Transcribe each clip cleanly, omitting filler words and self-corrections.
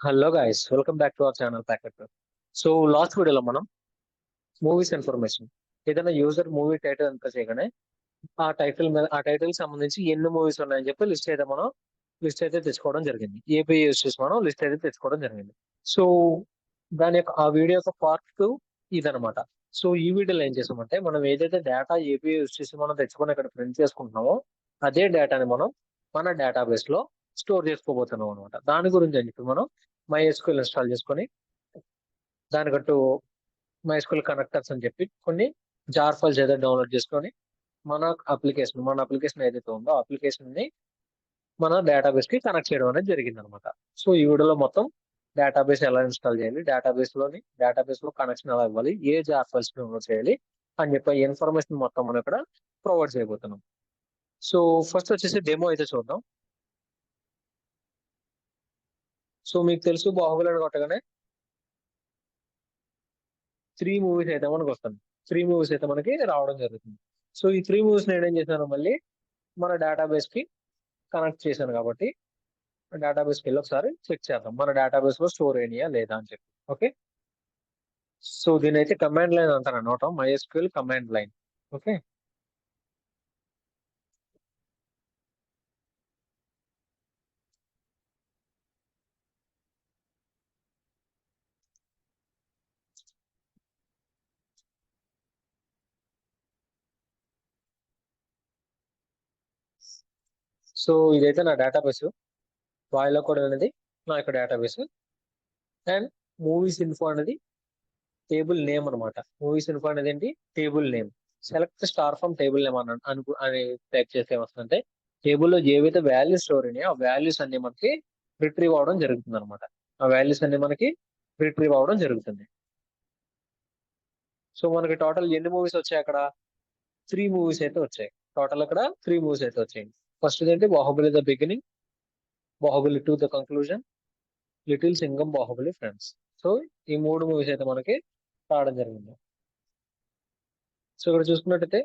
Hello guys, welcome back to our channel packet. So last వీడియోలో మనం movies information ఏదైనా user movie title ఎంత చేయగానే ఆ టైటిల్ సంబంధించి ఎన్ని మూవీస్ ఉన్నాయని చెప్పి లిస్ట్ అయితే తెచ్చుకోవడం జరిగింది. ఏపీ యూస్ చేసి మనం లిస్ట్ అయితే తెచ్చుకోవడం జరిగింది. సో దాని యొక్క ఆ వీడియో యొక్క పార్ట్ 2 ఇదనమాట. సో ఈ వీడియోలో ఏం చేసామంటే, మనం ఏదైతే డేటా ఏపీ యూస్ చేసి మనం తెచ్చుకొని ఇక్కడ ప్రింట్ చేసుకుంటున్నామో అదే డేటాని మనం మన డేటాబేస్ లో స్టోర్ చేసుకోబోతున్నాం అనమాట. దాని గురించి అని చెప్పి మనం MySQL ఇన్స్టాల్ చేసుకొని దానికంటూ MySQL కనెక్టర్స్ అని చెప్పి కొన్ని జార్ ఫైల్స్ ఏదైతే డౌన్లోడ్ చేసుకొని మన అప్లికేషన్ ఏదైతే ఉందో అప్లికేషన్ ని మన డేటాబేస్ కి కనెక్ట్ చేయడం అనేది జరిగింది అనమాట. సో ఈ వీడియోలో మొత్తం డేటాబేస్ ఎలా ఇన్స్టాల్ చేయాలి, డేటాబేస్ లో కనెక్షన్ ఎలా ఇవ్వాలి, ఏ జార్ ఫైల్స్ డౌన్లోడ్ చేయాలి అని చెప్పి ఇన్ఫర్మేషన్ మొత్తం మనం ఇక్కడ ప్రొవైడ్ చేయబోతున్నాం. సో ఫస్ట్ వచ్చేసి డెమో అయితే చూద్దాం. సో మీకు తెలుసు, బాహుబలి అని కొట్టగానే 3 మూవీస్ అయితే మనకు వస్తుంది. 3 మూవీస్ అయితే మనకి రావడం జరుగుతుంది. సో ఈ 3 మూవీస్ నేను ఏం చేశాను, మళ్ళీ మన డేటాబేస్ కి కనెక్ట్ చేశాను కాబట్టి డేటాబేస్ కి వెళ్ళి ఒకసారి చెక్ చేద్దాం మన డేటాబేస్ లో స్టోర్ అయినాయా లేదా అని చెప్పి. ఓకే, సో దీని అయితే కమాండ్ లైన్ అంటారు అనమాట, MySQL command line. Okay, so ఇదైతే నా డేటాబేస్. వాయిలో కూడా అనేది నా యొక్క డేటాబేస్. అండ్ మూవీస్ ఇన్ఫో అనేది టేబుల్ నేమ్ అనమాట. మూవీస్ ఇన్ఫో అనేది ఏంటి, table name. Select star from table name అని టైప్ చేస్తే ఏమొస్తుందంటే, టేబుల్లో ఏవైతే వాల్యూస్ స్టోర్ అయినాయో ఆ వాల్యూస్ అన్ని మనకి రిట్రీవ్ అవడం జరుగుతుంది అనమాట. ఆ వాల్యూస్ అన్ని మనకి రిట్రీవ్ అవడం జరుగుతుంది. సో మనకి టోటల్ ఎన్ని మూవీస్ వచ్చాయి అక్కడ, 3 మూవీస్ అయితే వచ్చాయి. టోటల్ అక్కడ 3 మూవీస్ అయితే వచ్చాయి. ఫస్ట్ ఏంటి, Baahubali the beginning, Baahubali 2 the conclusion, little Singam, Baahubali friends. So ఈ 3 మూవీస్ అయితే మనకి రావడం జరిగింది. సో ఇక్కడ చూసుకున్నట్టయితే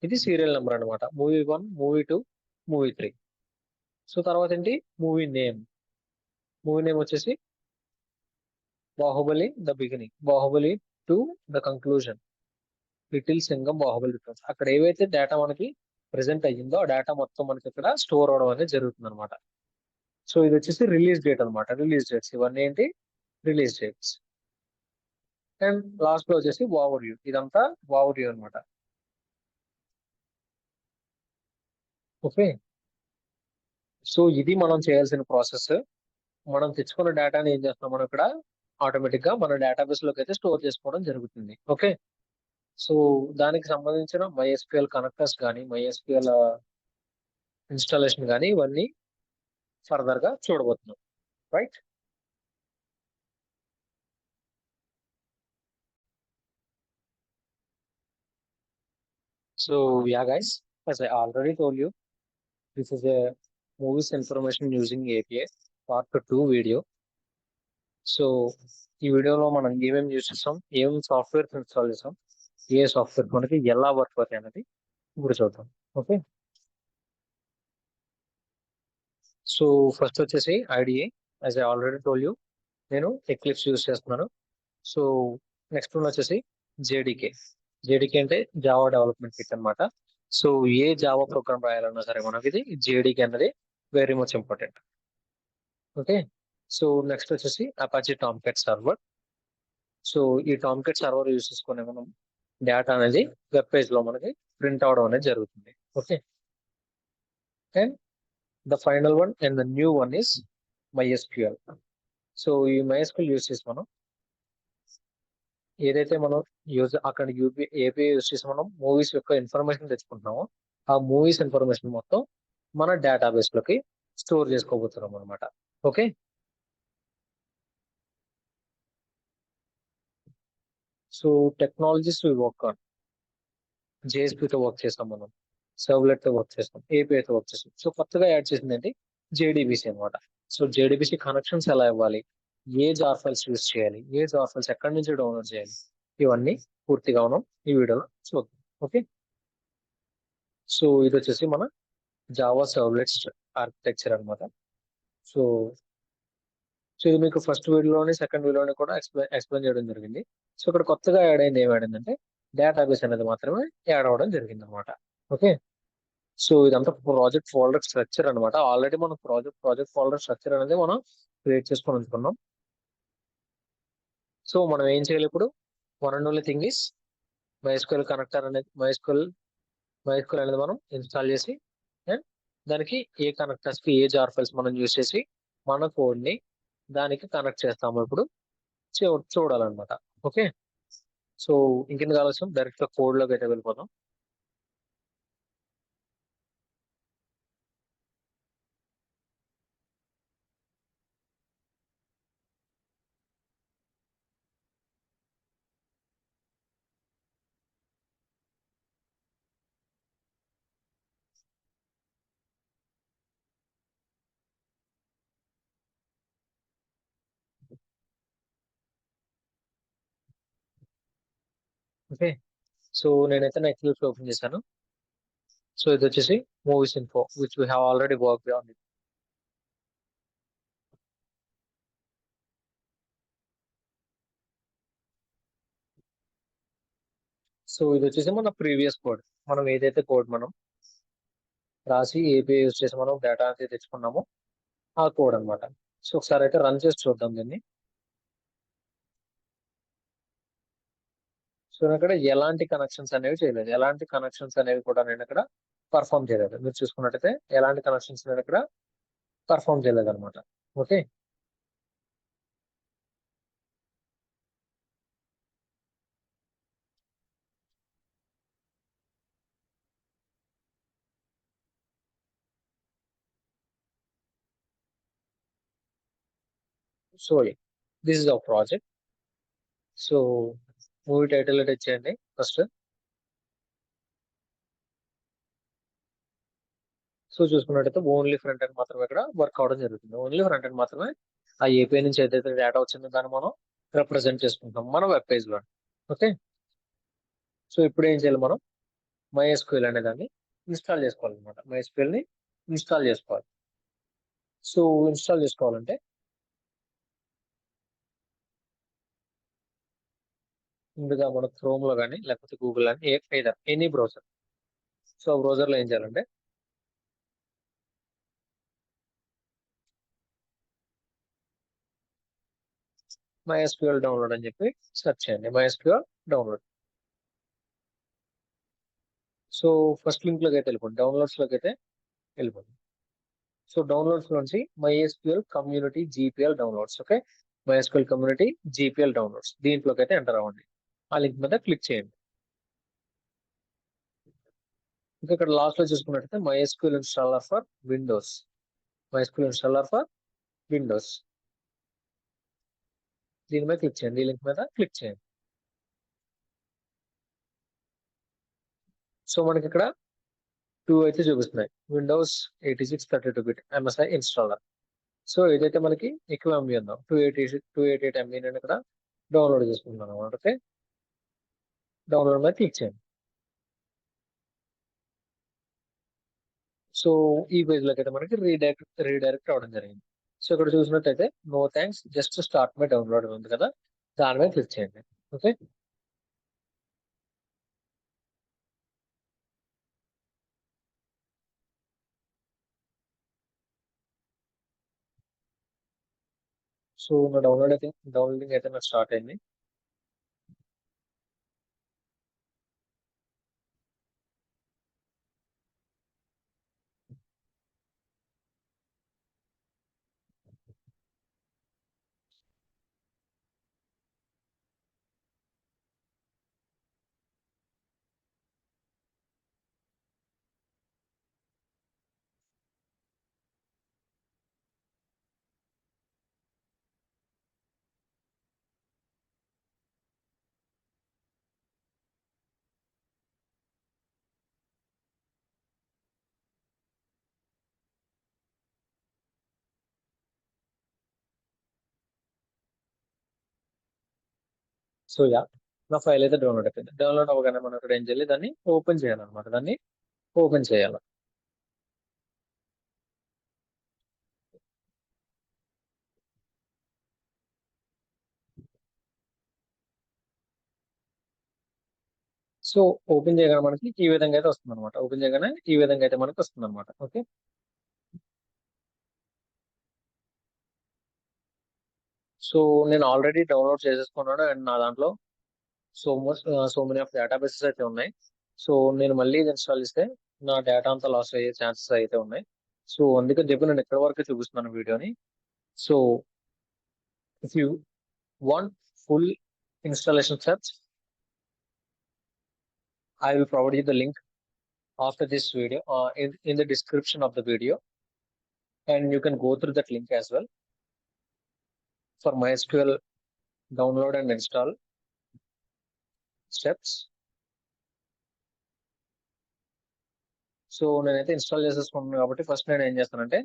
ఇది సీరియల్ నెంబర్ అనమాట. Movie 1, movie 2, movie 3. సో తర్వాత ఏంటి, మూవీ నేమ్. మూవీ నేమ్ వచ్చేసి Baahubali the beginning, Baahubali 2 the conclusion, little Singam, Baahubali friends. అక్కడ ఏవైతే డేటా మనకి ప్రెసెంట్ అయ్యిందో ఆ డేటా మొత్తం మనకి ఇక్కడ స్టోర్ అవడం అనేది జరుగుతుంది అనమాట. సో ఇది వచ్చేసి రిలీజ్ డేట్ అనమాట. రిలీజ్ డేట్స్ ఇవన్నీ ఏంటి, రిలీజ్ డేట్స్. అండ్ లాస్ట్ లో వచ్చేసి ఓవర్ వ్యూ. ఇదంతా ఓవర్ వ్యూ అనమాట. ఓకే, సో ఇది మనం చేయాల్సిన ప్రాసెస్. మనం తెచ్చుకున్న డేటాని ఏం చేస్తాం, మనం ఇక్కడ ఆటోమేటిక్ గా మన డేటాబేస్ లోకి అయితే స్టోర్ చేసుకోవడం జరుగుతుంది. ఓకే, సో దానికి సంబంధించిన MySQL కనెక్టర్స్ కానీ MySQL ఇన్స్టాలేషన్ కానీ ఇవన్నీ ఫర్దర్ గా చూడబోతున్నాం. Right, so yeah guys, as I already told you, this is a movies information using API part 2 video. So ఈ వీడియోలో మనం ఏమేమి యూస్ చేస్తాం, ఏం సాఫ్ట్వేర్ ఇన్స్టాల్ చేస్తాం, ఏ సాఫ్ట్వేర్ మనకి ఎలా వర్క్ అవుతాయి అనేది ఇప్పుడు చూద్దాం. ఓకే, సో ఫస్ట్ వచ్చేసి IDE. As I already told you, నేను ఎక్లిప్స్ యూస్ చేస్తున్నాను. సో నెక్స్ట్ వన్ వచ్చేసి జేడికే. జేడికే అంటే జావా డెవలప్మెంట్ కిట్ అనమాట. సో ఏ జావా ప్రోగ్రామ్ రాయాలన్నా సరే మనకి ఇది జేడికే అన్నది very much important. Okay, so next వచ్చేసి అపాచీ టామ్కెట్ సర్వర్. సో ఈ టామ్కెట్ సర్వర్ యూస్ చేసుకునే మనం డేటా అనేది వెబ్ పేజ్ లో మనకి ప్రింట్ అవడం అనేది జరుగుతుంది. Okay, and the final one and the new one is MySQL. So ఈ MySQL యూస్ చేసి మనం ఏదైతే మనం అక్కడ ఏపీఐ యూస్ చేసి మనం మూవీస్ యొక్క ఇన్ఫర్మేషన్ తెచ్చుకుంటున్నామో ఆ మూవీస్ ఇన్ఫర్మేషన్ మొత్తం మన డేటాబేస్ లోకి స్టోర్ చేసుకోబోతున్నాం అనమాట. Okay, so technologies work on జేఎస్పీతో వర్క్ చేస్తాం, మనం సర్వ్లెట్ తో వర్క్ చేస్తాం, ఏపీఐతో వర్క్ చేస్తాం. సో కొత్తగా యాడ్ చేసింది ఏంటి, జేడీబీసీ అనమాట. సో జేడీబీసీ కనెక్షన్స్ ఎలా ఇవ్వాలి, ఏ జార్ ఫైల్స్ యూస్ చేయాలి, ఏ జార్ ఫైల్స్ ఎక్కడి నుంచి డౌన్లోడ్ చేయాలి, ఇవన్నీ పూర్తిగా మనం ఈ వీడియోలో చూద్దాం. ఓకే, సో ఇది వచ్చేసి మన జావా సర్వ్లెట్స్ ఆర్కిటెక్చర్ అనమాట. సో సో ఇది మీకు ఫస్ట్ వీడియోలోని సెకండ్ వీడియోని కూడా ఎక్స్ప్లెయిన్ చేయడం జరిగింది. సో ఇక్కడ కొత్తగా యాడ్ అయింది ఏం యాడ్ అయిందంటే డేటాబేస్ అనేది మాత్రమే యాడ్ అవ్వడం జరిగింది అనమాట. ఓకే. సో ఇదంతా ప్రాజెక్ట్ ఫోల్డర్ స్ట్రక్చర్ అనమాట. ఆల్రెడీ మనం ప్రాజెక్ట్ ఫోల్డర్ స్ట్రక్చర్ అనేది మనం క్రియేట్ చేసుకొని ఉంచుకున్నాం. సో మనం ఏం చేయాలి ఇప్పుడు? One and only thing is MySQL connector అనేది MySQL అనేది మనం ఇన్స్టాల్ చేసి అండ్ దానికి ఏ కనెక్టర్స్ కి ఏ జార్ ఫైల్స్ మనం యూస్ చేసి మన కోడ్ ని దానికి కనెక్ట్ చేస్తాము ఇప్పుడు చూడాలన్నమాట. ఓకే. సో ఇంకెందుకు ఆలస్యం, డైరెక్ట్ గా కోడ్ లోకి అయితే వెళ్ళిపోతాం. ఓకే. సో నేనైతే నా ఎక్లిప్స్ ఓపెన్ చేశాను. సో ఇది వచ్చేసి movies info which we have already work on it. So ఇది వచ్చేసి మన ప్రీవియస్ కోడ్. మనం ఏదైతే కోడ్ మనం రాసి ఏపీఐ యూజ్ చేసి మనం డేటా అనేది తెచ్చుకున్నామో ఆ కోడ్ అన్నమాట. సో ఒకసారి అయితే రన్ చేసి చూద్దాం దీన్ని. సో నేను ఇక్కడ ఎలాంటి కనెక్షన్స్ అనేవి చేయలేదు. ఎలాంటి కనెక్షన్స్ అనేవి కూడా నేను ఇక్కడ పర్ఫామ్ చేయలేదు. మీరు చూసుకున్నట్టయితే ఎలాంటి కనెక్షన్స్ నేను ఇక్కడ పర్ఫామ్ చేయలేదు అనమాట. Okay. So this is our project. So movie title అయితే ఇచ్చేయండి ఫస్ట్. సో చూసుకున్నట్టయితే ఓన్లీ ఫ్రంట్ ఎండ్ మాత్రమే ఇక్కడ వర్క్ అవడం జరుగుతుంది. ఓన్లీ ఫ్రంట్ ఎండ్ మాత్రమే ఆ ఏపీఐ నుంచి ఏదైతే డేటా వచ్చిందో దాన్ని మనం రిప్రజెంట్ చేసుకుంటాం మన వెబ్ పేజ్ లో. ఓకే. సో ఇప్పుడు ఏం చేయాలి మనం? MySQL అనే దాన్ని ఇన్స్టాల్ చేసుకోవాలన్నమాట. MySQL ని ఇన్స్టాల్ చేసుకోవాలి. సో ఇన్స్టాల్ చేసుకోవాలంటే ముందుగా మన క్రోమ్ లో కానీ లేకపోతే గూగుల్ అని either any browser. So browser లో ఏం చేయాలంటే MySQL డౌన్లోడ్ అని చెప్పి సెర్చ్ చేయండి. MySQL download. So first link లోకి అయితే వెళ్ళిపోండి. డౌన్లోడ్స్ లోకి అయితే వెళ్ళిపోండి. సో డౌన్లోడ్స్ నుంచి MySQL community GPL downloads. Okay. MySQL community GPL downloads దీంట్లోకి అయితే ఎంటర్ అవ్వండి. ఆ లింక్ మీద క్లిక్ చేయండి. ఇంకా ఇక్కడ లాస్ట్ లో చూసుకున్నట్టయితే MySQL installer for Windows. MySQL installer for Windows దీని మీద క్లిక్ చేయండి. ఈ లింక్ మీద క్లిక్ చేయండి. సో మనకి ఇక్కడ టూ అయితే చూపిస్తున్నాయి. Windows 86 32 bit MSI installer. So ఏదైతే మనకి ఎక్కువ ఎంబీ ఉందో 288 MB నేను ఇక్కడ డౌన్లోడ్ చేసుకుంటున్నాను అనమాట. ఓకే. డౌన్లోడ్ మీద క్లిక్ చేయండి. సో ఈ పేజ్ లోకి అయితే మనకి రీడైరెక్ట్ అవడం జరిగింది. సో ఇక్కడ చూసినట్టయితే no thanks just start my download ఉంది కదా, దాని మీద క్లిక్ చేయండి. ఓకే. సో నా డౌన్లోడింగ్ అయితే నాకు స్టార్ట్ అయింది. సో నా ఫైల్ అయితే డౌన్లోడ్ అయిపోయింది. డౌన్లోడ్ అవ్వగానే మనం ఇక్కడ ఏం చేయాలి? దాన్ని ఓపెన్ చేయాలన్నమాట. దాన్ని ఓపెన్ చేయాలి. సో ఓపెన్ చేయగానే మనకి ఈ విధంగా అయితే వస్తుంది అనమాట. ఓపెన్ చేయగానే ఈ విధంగా అయితే మనకి వస్తుంది అనమాట. ఓకే. సో నేను ఆల్రెడీ డౌన్లోడ్ చేసేసుకున్నాను అండ్ నా దాంట్లో సో మెనీ ఆఫ్ డేటాబేసెస్ అయితే ఉన్నాయి. సో నేను మళ్ళీ ఇది ఇన్స్టాల్ చేస్తే నా డేటా అంతా లాస్ అయ్యే ఛాన్సెస్ అయితే ఉన్నాయి. సో అందుకని చెప్పి నేను ఇక్కడ వరకు చూపిస్తున్నాను వీడియోని. So if you want full installation steps, I will provide you the link after this video in the description of the video, and you can go through that link as well for MySQL download and install steps. So నేనైతే install చేసేసుకున్నాను కాబట్టి first నేను ఏం చేస్తానంటే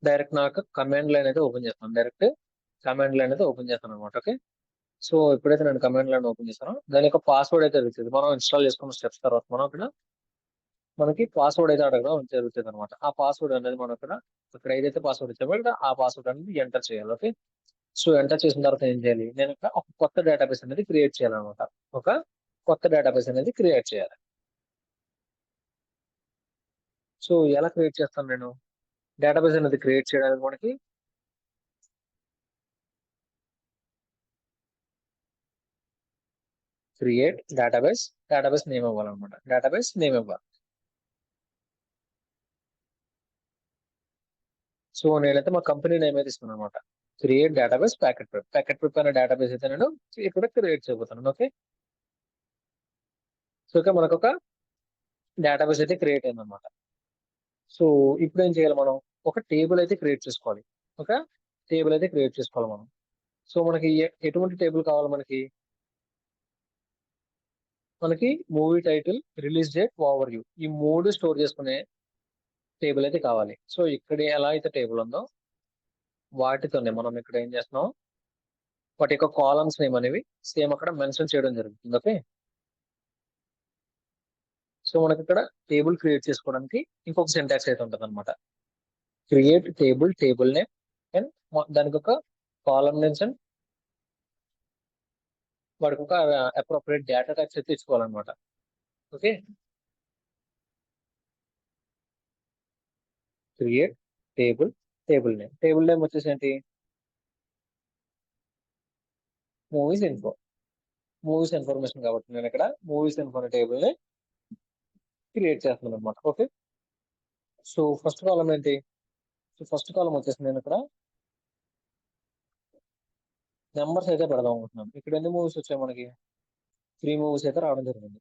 direct నాకు command line అయితే open చేస్తాను. Direct command line అయితే ఓపెన్ చేస్తాను అనమాట. ఓకే. సో ఎప్పుడైతే నేను కమాండ్ లైన్ ఓపెన్ చేస్తానో దాని యొక్క పాస్వర్డ్ అయితే అడుగుతుంది. మనం ఇన్స్టాల్ చేసుకున్న స్టెప్స్ తర్వాత మనం అక్కడ మనకి పాస్వర్డ్ అయితే అడగడం జరుగుతుంది అనమాట. ఆ పాస్వర్డ్ అనేది మనం ఇక్కడ ఏదైతే పాస్వర్డ్ ఇచ్చామో ఇక్కడ ఆ పాస్వర్డ్ అనేది ఎంటర్ చేయాలి. ఓకే. సో ఎంటర్ చేసిన తర్వాత ఏం చేయాలి, నేను ఇక్కడ ఒక కొత్త డేటాబేస్ అనేది క్రియేట్ చేయాలన్నమాట. ఒక కొత్త డేటాబేస్ అనేది క్రియేట్ చేయాలి. సో ఎలా క్రియేట్ చేస్తాను నేను డేటాబేస్ అనేది క్రియేట్ చేయడానికి మనకి క్రియేట్ డేటాబేస్ నేమ్ ఇవ్వాలన్నమాట. డేటాబేస్ నేమ్ ఇవ్వాలి. సో నేనైతే మా కంపెనీ నేమ్ అయితే ఇస్తున్నాను అనమాట. క్రియేట్ డేటాబేస్ ప్యాకెట్ వెబ్ అనే డేటాబేస్ అయితే నేను ఇక్కడ క్రియేట్ చేయబోతున్నాను. ఓకే. సో ఇక మనకు ఒక డేటాబేస్ అయితే క్రియేట్ అయిందనమాట. సో ఇప్పుడు ఏం చేయాలి, మనం ఒక టేబుల్ అయితే క్రియేట్ చేసుకోవాలి. ఒక టేబుల్ అయితే క్రియేట్ చేసుకోవాలి మనం. సో మనకి ఎటువంటి టేబుల్ కావాలి మనకి మనకి movie title, release date, over view, ఈ మూడు స్టోర్ చేసుకునే టేబుల్ అయితే కావాలి. సో ఇక్కడ ఎలా అయితే టేబుల్ ఉందో వాటితోనే మనం ఇక్కడ ఏం చేస్తున్నాం, వాటి యొక్క కాలమ్స్ నేమ్ అనేవి సేమ్ అక్కడ మెన్షన్ చేయడం జరుగుతుంది. ఓకే. సో మనకి ఇక్కడ టేబుల్ క్రియేట్ చేసుకోవడానికి ఇంకొక సింటాక్స్ అయితే ఉంటుంది అనమాట. క్రియేట్ టేబుల్ నేమ్ అండ్ దానికి ఒక కాలమ్ నేమ్స్ అండ్ వాడికి ఒక అప్రోప్రియేట్ డేటా టైప్స్ అయితే ఇచ్చుకోవాలన్నమాట. ఓకే. క్రియేట్ టేబుల్ నేమ్ వచ్చేసి ఏంటి, మూవీస్ ఇన్ఫో, మూవీస్ ఇన్ఫర్మేషన్ కాబట్టి నేను ఇక్కడ మూవీస్ ఇన్ఫో టేబుల్ ని క్రియేట్ చేస్తున్నాను అనమాట. ఓకే. సో ఫస్ట్ కాలం ఏంటి, సో ఫస్ట్ కాలం వచ్చేసి నేను ఇక్కడ నెంబర్స్ అయితే పెడదాం అనుకుంటున్నాను. ఇక్కడ ఎన్ని మూవీస్ వచ్చాయి మనకి 3 మూవీస్ అయితే రావడం జరిగింది.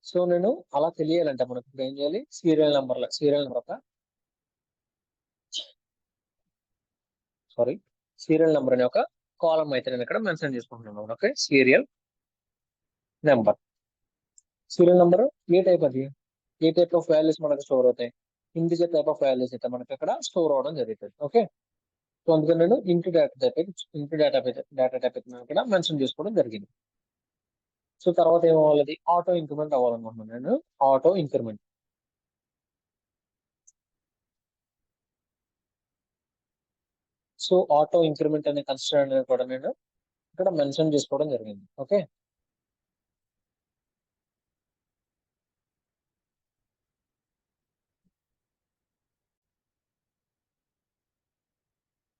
సో నేను అలా తెలియాలంటే మనకి ఇప్పుడు ఏం చేయాలి, సీరియల్ నెంబర్ సీరియల్ నెంబర్ అనే ఒక కాలం అయితే నేను ఇక్కడ మెన్షన్ చేసుకుంటున్నాను. ఓకే. నెంబర్ సీరియల్ నెంబర్ ఏ టైప్ అది, ఏ టైప్ ఆఫ్ వాల్యూస్ మనకు స్టోర్ అవుతాయి, ఇంటిజర్ టైప్ ఆఫ్ వాల్యూస్ అయితే మనకి అక్కడ స్టోర్ అవడం జరుగుతుంది. ఓకే. సో అందుకని నేను ఇంటూ డేటా టైప్ నేను ఇక్కడ మెన్షన్ చేసుకోవడం జరిగింది. సో తర్వాత ఏమవ్వాలి, ఆటో ఇంక్రిమెంట్ అవ్వాలనుకుంటున్నాను నేను. Auto increment so auto increment అనే కన్స్ట్రక్ట్ అనేది కూడా నేను ఇక్కడ మెన్షన్ చేసుకోవడం జరిగింది. ఓకే.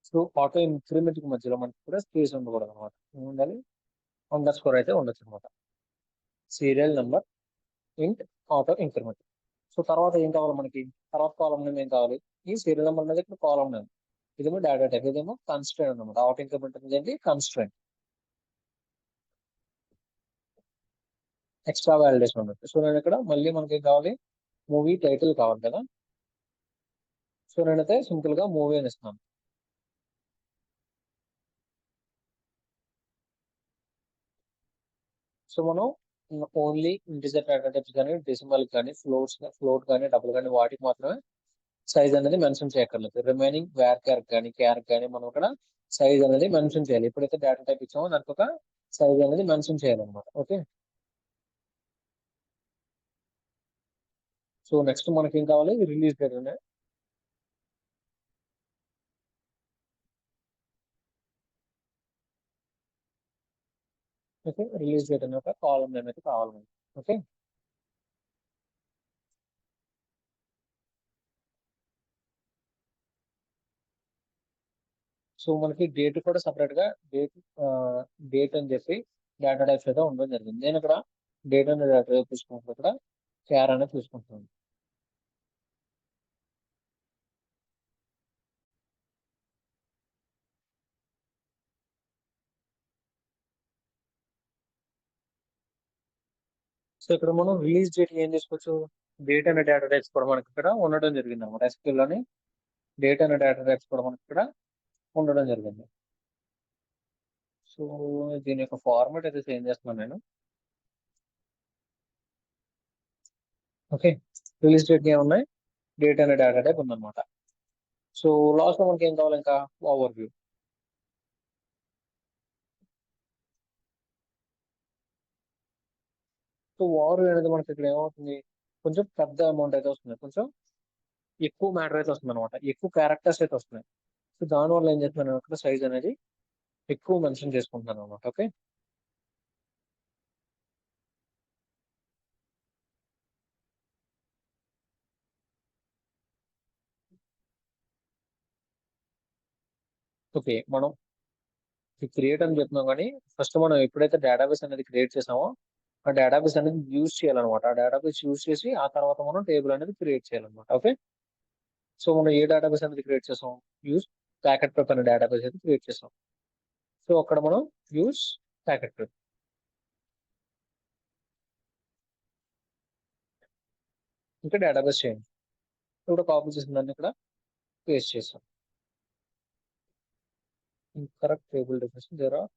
సో ఆటో ఇంక్రిమెంట్ కి మధ్యలో మనకి కూడా స్పేస్ ఉండకూడదు అనమాట. ఉండాలి, అండర్ స్కోర్ అయితే ఉండొచ్చు అనమాట. సీరియల్ నెంబర్ ఇంట్ ఆటో ఇంక్రిమెంట్. సో తర్వాత ఏం కావాలి మనకి, తర్వాత కాలం నేమ్ ఏం కావాలి, ఈ సీరియల్ నెంబర్ అనేది ఇక్కడ కాలం నేమ్, ఇదేమో డేటా టైప్, ఇదేమో కన్స్ట్రెంట్ అనమాట. ఆటో ఇంక్రిమెంట్ అనేది ఏంటి, కన్స్ట్రెంట్, ఎక్స్ట్రా వాలిడేషన్ అన్నట్టు. సో నేను ఇక్కడ మళ్ళీ మనకి ఏం కావాలి, మూవీ టైటిల్ కావాలి కదా. సో నేనైతే సింపుల్ గా మూవీ అని ఇస్తాను. సో మనం ఓన్లీ ఇంటిజర్ డేటా టైప్స్ కానీ డెసిమల్ కానీ ఫ్లోట్ కానీ డబుల్ కానీ వాటికి మాత్రమే సైజ్ అనేది మెన్షన్ చేయక్కర్లేదు. రిమైనింగ్ క్యార్ కానీ మనం ఇక్కడ సైజ్ అనేది మెన్షన్ చేయాలి. ఎప్పుడైతే డేటా టైప్ ఇచ్చామో దానికి ఒక సైజ్ అనేది మెన్షన్ చేయాలన్నమాట. ఓకే. సో నెక్స్ట్ మనకి ఏం కావాలి, release date okay, release date అనే ఒక కాలం నేమ్ అయితే కావాలి మనకి. ఓకే, సో మనకి డేట్ కూడా సపరేట్ గా డేట్ డేట్ అని చెప్పి డేటా టైప్స్ అయితే ఉండడం జరిగింది. నేను ఇక్కడ డేట్ అనే డేటా టైప్ తీసుకుంటున్నాను, ఇక్కడ క్యార్ అనేది తీసుకుంటున్నాను. సో ఇక్కడ మనం రిలీజ్ డేట్ ఏం తీసుకోవచ్చు, డేట్ అనే డేటా టైప్స్ కూడా మనకి ఇక్కడ ఉండడం జరిగింది అనమాట. SQL లోని డేట్ అనే డేటా టైప్స్ కూడా మనకి ఇక్కడ ఉండడం జరిగింది. సో దీని యొక్క ఫార్మాట్ అయితే చేంజ్ చేస్తున్నాను నేను. ఓకే, రిలీజ్ డేట్ ఏమున్నాయి, డేట్ అనే డేటా టైప్ ఉందన్నమాట. సో లాస్ట్ లో మనకి ఏం కావాలి, ఇంకా over view. So over view అనేది మనకి ఇక్కడ ఏమవుతుంది, కొంచెం పెద్ద అమౌంట్ అయితే వస్తుంది, కొంచెం ఎక్కువ మ్యాటర్ అయితే వస్తుంది అనమాట, ఎక్కువ క్యారెక్టర్స్ అయితే వస్తున్నాయి. సో దానివల్ల ఏం చేస్తున్నాను, ఇక్కడ సైజ్ అనేది ఎక్కువ మెన్షన్ చేసుకుంటున్నాను అనమాట. ఓకే, ఓకే, మనం క్రియేట్ అని చెప్తున్నాం కానీ ఫస్ట్ మనం ఎప్పుడైతే డేటాబేస్ అనేది క్రియేట్ చేసామో ఆ డేటాబేస్ అనేది యూజ్ చేయాలన్నమాట. ఆ డేటాబేస్ యూజ్ చేసి ఆ తర్వాత మనం టేబుల్ అనేది క్రియేట్ చేయాలన్నమాట. ఓకే, సో మనం ఏ డేటాబేస్ అనేది క్రియేట్ చేసాం, యూజ్ ప్యాకెట్ ప్రెప్ అనే డేటాబేస్ అయితే క్రియేట్ చేసాం. సో అక్కడ మనం యూజ్ ప్యాకెట్ ప్రెప్ ఇంకా డేటాబేస్ చేయండి. ఇప్పుడు కాపీ చేసిన దాన్ని ఇక్కడ పేస్ట్ చేసాం. Incorrect table definition. There are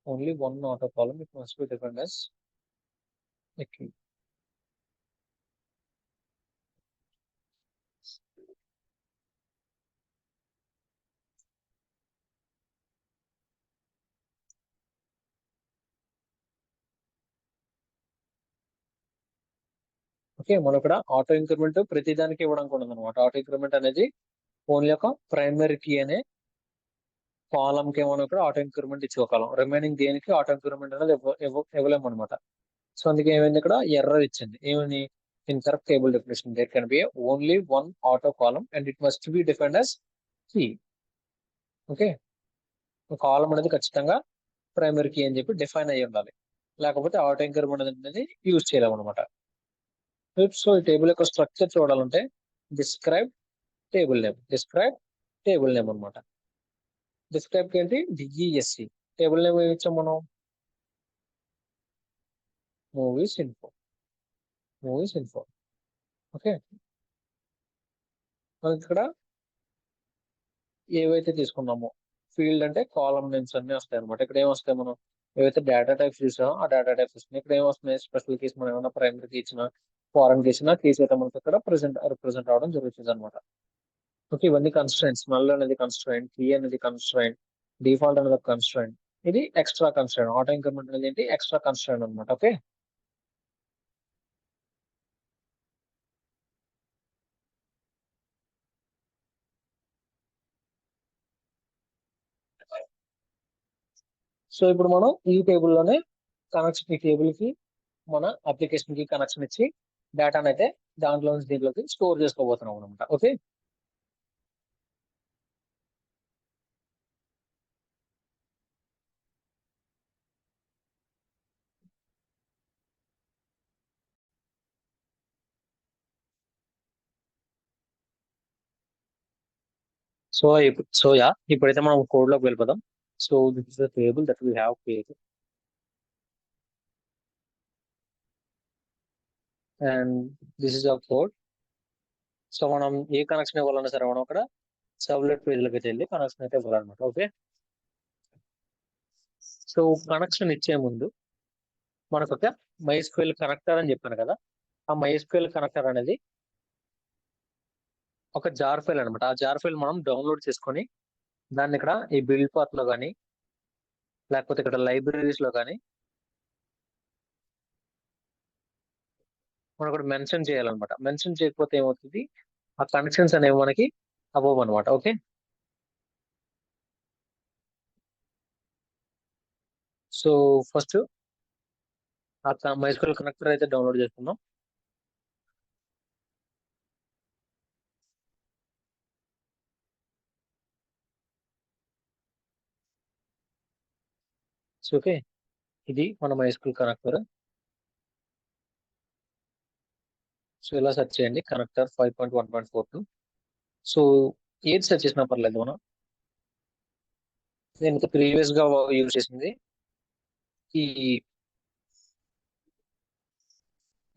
only one auto column. It must be defined as a key. Okay, మనం ఇక్కడ ఆటో ఇంక్రిమెంట్ ప్రతి దానికి ఇవ్వడానికి ఉండదు అనమాట. ఆటో ఇంక్రిమెంట్ అనేది ఓన్లీ ఒక ప్రైమరీ కీ అనే కాలం కి మనం ఇక్కడ ఆటో ఇంక్రిమెంట్ ఇచ్చుకోగలం. రిమైనింగ్ దేనికి ఆటో ఇంక్రిమెంట్ అనేది ఇవ్వలేము అనమాట. సో అందుకే ఏమైంది, ఇక్కడ ఎర్రర్ ఇచ్చింది. ఏమని, incorrect table definition, there can be only one auto column and it must be defined as key. Okay, column అనేది ఖచ్చితంగా ప్రైమరీ కీ అని చెప్పి డిఫైన్ అయ్యి ఉండాలి, లేకపోతే ఆటో ఇంక్రిమెంట్ అనేది యూజ్ చేయలేము అనమాట. సో ఈ టేబుల్ యొక్క స్ట్రక్చర్ చూడాలంటే describe table name, describe table name అనమాట. డిస్క్రైబ్ ఏంటి, డిఈఎస్సి. టేబుల్ నేమ్ ఏమి ఇచ్చాం మనం, movies info, movies info. Okay, మనకి ఇక్కడ ఏవైతే తీసుకున్నామో ఫీల్డ్ అంటే కాలమ్ నేమ్స్ అన్ని వస్తాయి అనమాట. ఇక్కడ ఏం వస్తాయి, మనం ఏవైతే డేటా టైప్స్ చూసామో ఆ డేటా టైప్స్ వస్తున్నాయి. ఇక్కడ ఏం వస్తున్నాయి, స్పెషల్ కీస్, మనం ఏమైనా ప్రైమరీ కీ ఇచ్చిన ఫారెన్ కీ ఇచ్చిన కీస్ అయితే మనకి ఇక్కడ రిప్రజెంట్ అవడం జరుగుతుంది అనమాట. ఓకే, ఇవన్నీ కన్స్ట్రైంట్స్. నల్ అనేది కన్స్ట్రైంట్, కీ అనేది కన్స్ట్రైంట్, డిఫాల్ట్ అనేది కన్స్ట్రైంట్, ఇది ఎక్స్ట్రా కన్స్ట్రైంట్. ఆటో ఇంక్రిమెంట్ అనేది ఏంటి, ఎక్స్ట్రా కన్స్ట్రైంట్ అనమాట. ఓకే, సో ఇప్పుడు మనం ఈ టేబుల్లోనే కనెక్షన్, ఈ టేబుల్ కి మన అప్లికేషన్ కి కనెక్షన్ ఇచ్చి డేటాను అయితే దాంట్లో నుంచి దీంట్లోకి స్టోర్ చేసుకోబోతున్నాం అనమాట. ఓకే, ఇప్పుడైతే మనం కోడ్ లోకి వెళ్ళిపోదాం. So this is the table that we have created and this is our code. So మనం ఏ కనెక్షన్ ఇవ్వాలన్నా సరే మనం అక్కడ సబ్లెట్ పేజ్ లోకి వెళ్ళి కనెక్షన్ అయితే ఇవ్వాలన్నమాట. ఓకే, సో కనెక్షన్ ఇచ్చే ముందు మనకు ఒక MySQL కనెక్టర్ అని చెప్పాను కదా, ఆ MySQL కనెక్టర్ అనేది ఒక జార్ ఫైల్ అనమాట. ఆ జార్ ఫైల్ మనం డౌన్లోడ్ చేసుకొని దాన్ని ఇక్కడ ఈ బిల్డ్ పాత్ లో కానీ లేకపోతే ఇక్కడ లైబ్రరీస్ లో కానీ మనం ఇక్కడ మెన్షన్ చేయాలన్నమాట. మెన్షన్ చేయకపోతే ఏమవుతుంది, ఆ కనెక్షన్స్ అనేవి మనకి అవ్వవు అనమాట. ఓకే, సో ఫస్ట్ ఆ మైస్క్యూఎల్ కనెక్టర్ అయితే డౌన్లోడ్ చేసుకుందాం. సో ఓకే, ఇది మన మైస్క్యూఎల్ కనెక్టర్. సో ఇలా సెర్చ్ చేయండి, కనెక్టర్ 5.1.42. సో ఏది సెర్చ్ చేసినా పర్లేదు. మనం నేను ప్రీవియస్ గా యూజ్ చేసింది ఈ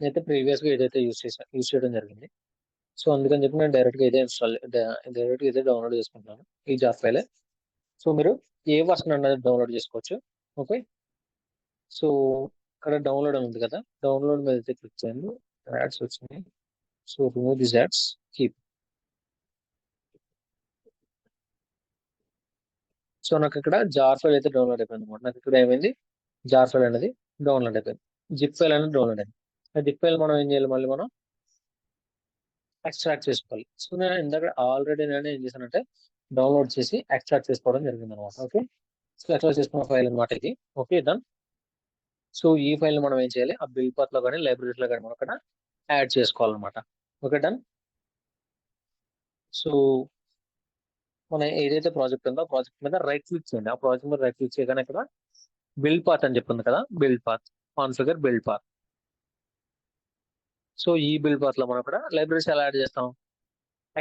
నేనైతే ప్రీవియస్ గా ఏదైతే యూజ్ చేయడం జరిగింది. సో అందుకని చెప్పి నేను డైరెక్ట్ గా ఇదే డౌన్లోడ్ చేసుకుంటున్నాను, ఈ జార్ ఫైల్. సో మీరు ఏ వర్షన్ అనేది డౌన్లోడ్ చేసుకోవచ్చు. ఓకే, సో ఇక్కడ డౌన్లోడ్ అని ఉంది కదా, డౌన్లోడ్ మీద అయితే క్లిక్ చేయండి. యాడ్స్ వచ్చినాయి. So remove this ads, keep. So నాకు ఇక్కడ జార్ ఫైల్ అయితే డౌన్లోడ్ అయిపోయింది అనమాట. నాకు ఇక్కడ ఏమైంది, జార్ ఫైల్ అనేది డౌన్లోడ్ అయిపోయింది, జిప్ ఫైల్ అనేది డౌన్లోడ్ అయింది. ఆ జిప్ ఫైల్ మనం ఏం చేయాలి, మళ్ళీ మనం ఎక్స్ట్రాక్ట్ చేసుకోవాలి. సో నేను ఇందాక ఆల్రెడీ నేను ఏం చేశానంటే డౌన్లోడ్ చేసి ఎక్స్ట్రాక్ట్ చేసుకోవడం జరిగింది అనమాట. ఓకే, సో ఎక్స్ట్రాక్ట్ చేసుకున్న ఫైల్ అనమాట ఇది. Okay done. సో ఈ ఫైల్ మనం ఏం చేయాలి, ఆ బిల్ పాత్ లో కానీ లైబ్రరీస్ లో కానీ మనం అక్కడ యాడ్ చేసుకోవాలన్నమాట. Okay done. సో మన ఏదైతే ప్రాజెక్ట్ ఉందో ఆ ప్రాజెక్ట్ మీద రైట్ క్లిక్ చేయండి. ఆ ప్రాజెక్ట్ మీద రైట్ క్లిక్ చేయగానే ఇక్కడ బిల్డ్ పాత్ అని చెప్తుంది కదా, build path, configure build path. So ఈ బిల్డ్ పాత్ లో మనం ఇక్కడ లైబ్రరీస్ ఎలా యాడ్ చేస్తాం,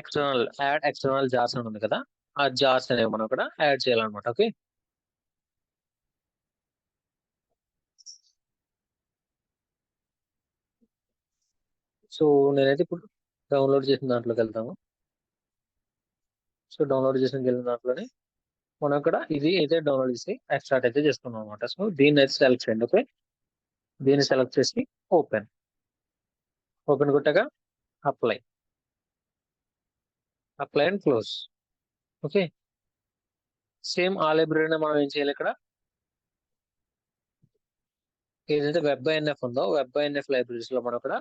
ఎక్స్టర్నల్ జార్స్ అని ఉంది కదా, ఆ జార్స్ అనేవి మనం ఇక్కడ యాడ్ చేయాలన్నమాట. ఓకే, సో నేనైతే ఇప్పుడు డౌన్లోడ్ చేసిన దాంట్లోకి వెళ్తాము. సో డౌన్లోడ్ చేసిన వెళ్ళిన దాంట్లోనే మనం ఇక్కడ ఇది అయితే డౌన్లోడ్ చేసి ఎక్స్ట్రాక్ట్ అయితే చేసుకున్నాం అనమాట. సో దీన్ని అయితే సెలెక్ట్ చేయండి. ఓకే, దీన్ని సెలెక్ట్ చేసి ఓపెన్, ఓపెన్ కొట్టాక apply, apply and close. Okay, same ఆ లైబ్రరీని మనం ఏం చేయాలి, ఇక్కడ ఏదైతే వెబ్ ఐఎన్ఎఫ్ ఉందో వెబ్ ఐఎన్ఎఫ్ లైబ్రరీస్ లో మనం ఇక్కడ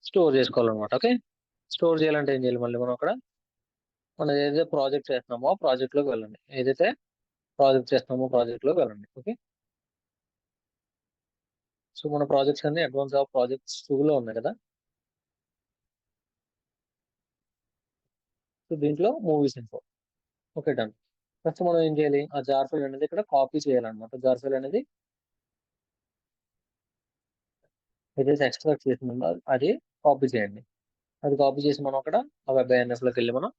స్టోర్ చేసుకోవాలన్నమాట. ఓకే, స్టోర్ చేయాలంటే ఏం చేయాలి, మళ్ళీ మనం అక్కడ మనం ఏదైతే ప్రాజెక్ట్ చేస్తున్నామో ప్రాజెక్ట్ లోకి వెళ్ళండి, ఏదైతే ప్రాజెక్ట్ చేస్తున్నామో ప్రాజెక్ట్ లోకి వెళ్ళండి. ఓకే, సో మన ప్రాజెక్ట్స్ అన్ని అడ్వాన్స్ ఆఫ్ ప్రాజెక్ట్స్ 2 లో ఉన్నాయి కదా. సో దీంట్లో movies info. Okay done. First మనం ఏం చేయాలి, ఆ జార్ ఫైల్ అనేది ఇక్కడ కాపీ చేయాలన్నమాట. జార్ ఫైల్ అనేది ఏదైతే ఎక్స్ట్రాక్ట్ చేసిందో అది కాపీ చేయండి. అది కాపీ చేసి మనం అక్కడ ఆ వెబ్ ఐఎన్ఎఫ్ లోకి వెళ్ళి మనం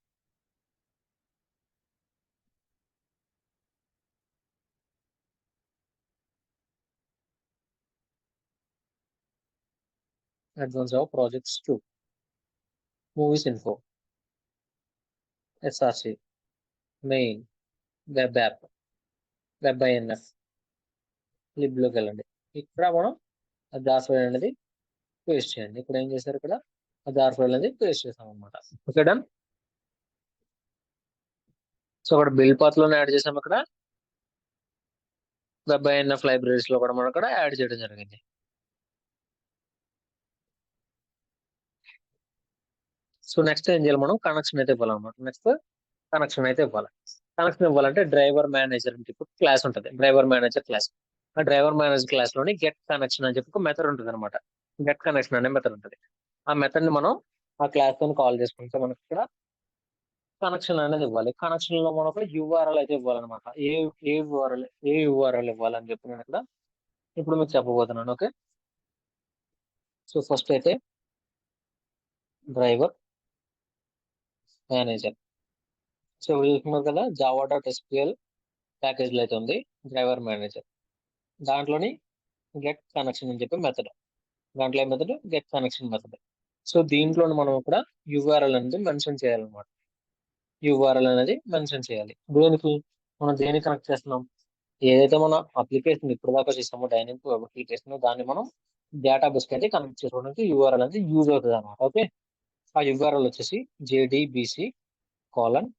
advance of projects 2, movies info, SRC, main, web app, web INF, lib లోకి వెళ్ళండి. ఇక్కడ మనం ఆ జార్ ఫైల్ అనేది పేస్ట్ చేయండి. ఇక్కడ ఏం చేశారు, ఇక్కడ ఆ జార్ ఫైల్ అనేది పేస్ట్ చేసాం అనమాట. Okay done. సో అక్కడ బిల్ పాత్ లోనే యాడ్ చేసాం, ఇక్కడ వెబ్ ఐఎన్ఎఫ్ లైబ్రరీస్ లో కూడా మనం ఇక్కడ యాడ్ చేయడం జరిగింది. సో నెక్స్ట్ ఏం చేయాలి, మనం కనెక్షన్ అయితే ఇవ్వాలన్నమాట. నెక్స్ట్ కనెక్షన్ అయితే ఇవ్వాలి. కనెక్షన్ ఇవ్వాలంటే డ్రైవర్ మేనేజర్ అని చెప్పి క్లాస్ ఉంటుంది, డ్రైవర్ మేనేజర్ క్లాస్. ఆ డ్రైవర్ మేనేజర్ క్లాస్ లోని గెట్ కనెక్షన్ అని చెప్పి ఒక మెథడ్ ఉంటుంది అనమాట. గెట్ కనెక్షన్ అనే మెథడ్ ఉంటుంది. ఆ మెథడ్ ని మనం ఆ క్లాస్ తో కాల్ చేసుకుంటే మనకి ఇక్కడ కనెక్షన్ అనేది ఇవ్వాలి. కనెక్షన్ లో మనం ఒక యూఆర్ఎల్ అయితే ఇవ్వాలన్నమాట. ఏ యూఆర్ఎల్ ఇవ్వాలని చెప్పి నేను ఇక్కడ ఇప్పుడు మీకు చెప్పబోతున్నాను. ఓకే, సో ఫస్ట్ అయితే డ్రైవర్ మేనేజర్. సో ఇప్పుడు చూస్తున్నారు కదా, java.sql ప్యాకేజ్ లో అయితే ఉంది డ్రైవర్ మేనేజర్. దాంట్లోని గెట్ కనెక్షన్ అని చెప్పి మెథడ్, దాంట్లో method get connection method. So దీంట్లో మనం ఇక్కడ యూఆర్ఎల్ అనేది మెన్షన్ చేయాలన్నమాట. యూఆర్ఎల్ అనేది మెన్షన్ చేయాలి. దేనికి, మనం దేనికి కనెక్ట్ చేస్తున్నాం, ఏదైతే మన అప్లికేషన్ ఇప్పుడు దాకా చేసామో డైనమిక్ వెబ్ అప్లికేషన్, దాన్ని మనం డేటాబేస్ కి అయితే కనెక్ట్ చేసుకోవడానికి యూఆర్ఎల్ అనేది యూజ్ అవుతుంది అనమాట. ఓకే, ఆ యూఆర్ఎల్ వచ్చేసి JDBC colon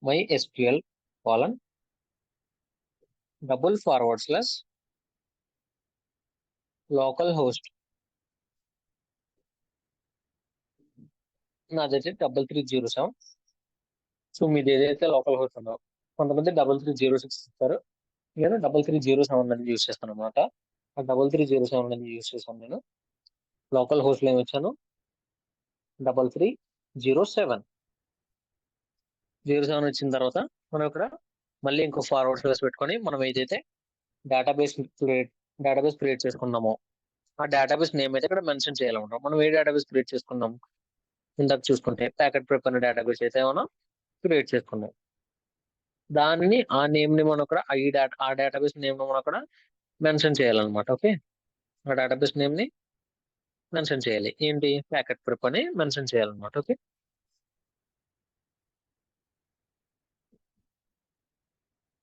MySQL colon // local host, నాదైతే 3307. సో మీది ఏదైతే లోకల్ హోస్ట్ ఉందో, కొంతమంది 3306 ఇస్తారు, నేను 3307 అనేది యూస్ చేస్తాను అనమాట. ఆ 3307 అనేది యూస్ చేశాను నేను. లోకల్ హోస్ట్ నేమ్ ఇచ్చాను 3307. 07 వచ్చిన తర్వాత మనం ఇక్కడ మళ్ళీ ఇంకో ఫార్వర్డ్ స్లాష్ పెట్టుకొని మనం ఏదైతే డేటాబేస్ క్రియేట్ డేటాబేస్ క్రియేట్ చేసుకున్నామో ఆ డేటాబేస్ నేమ్ అయితే ఇక్కడ మెన్షన్ చేయాలన్నమాట. మనం ఏ డేటాబేస్ క్రియేట్ చేసుకున్నాం ఇందాక చూసుకుంటే ప్యాకెట్ ప్రెప్ అనే డేటాబేస్ అయితే మనం క్రియేట్ చేసుకున్నాం. దానిని ఆ నేమ్ ని మనం అక్కడ ఆ డేటాబేస్ నేమ్ మనం అక్కడ మెన్షన్ చేయాలన్నమాట. ఓకే, ఆ డేటాబేస్ నేమ్ ని మెన్షన్ చేయాలి. ఏంటి ప్యాకెట్ ప్రెప్ అని మెన్షన్ చేయాలన్నమాట. Okay,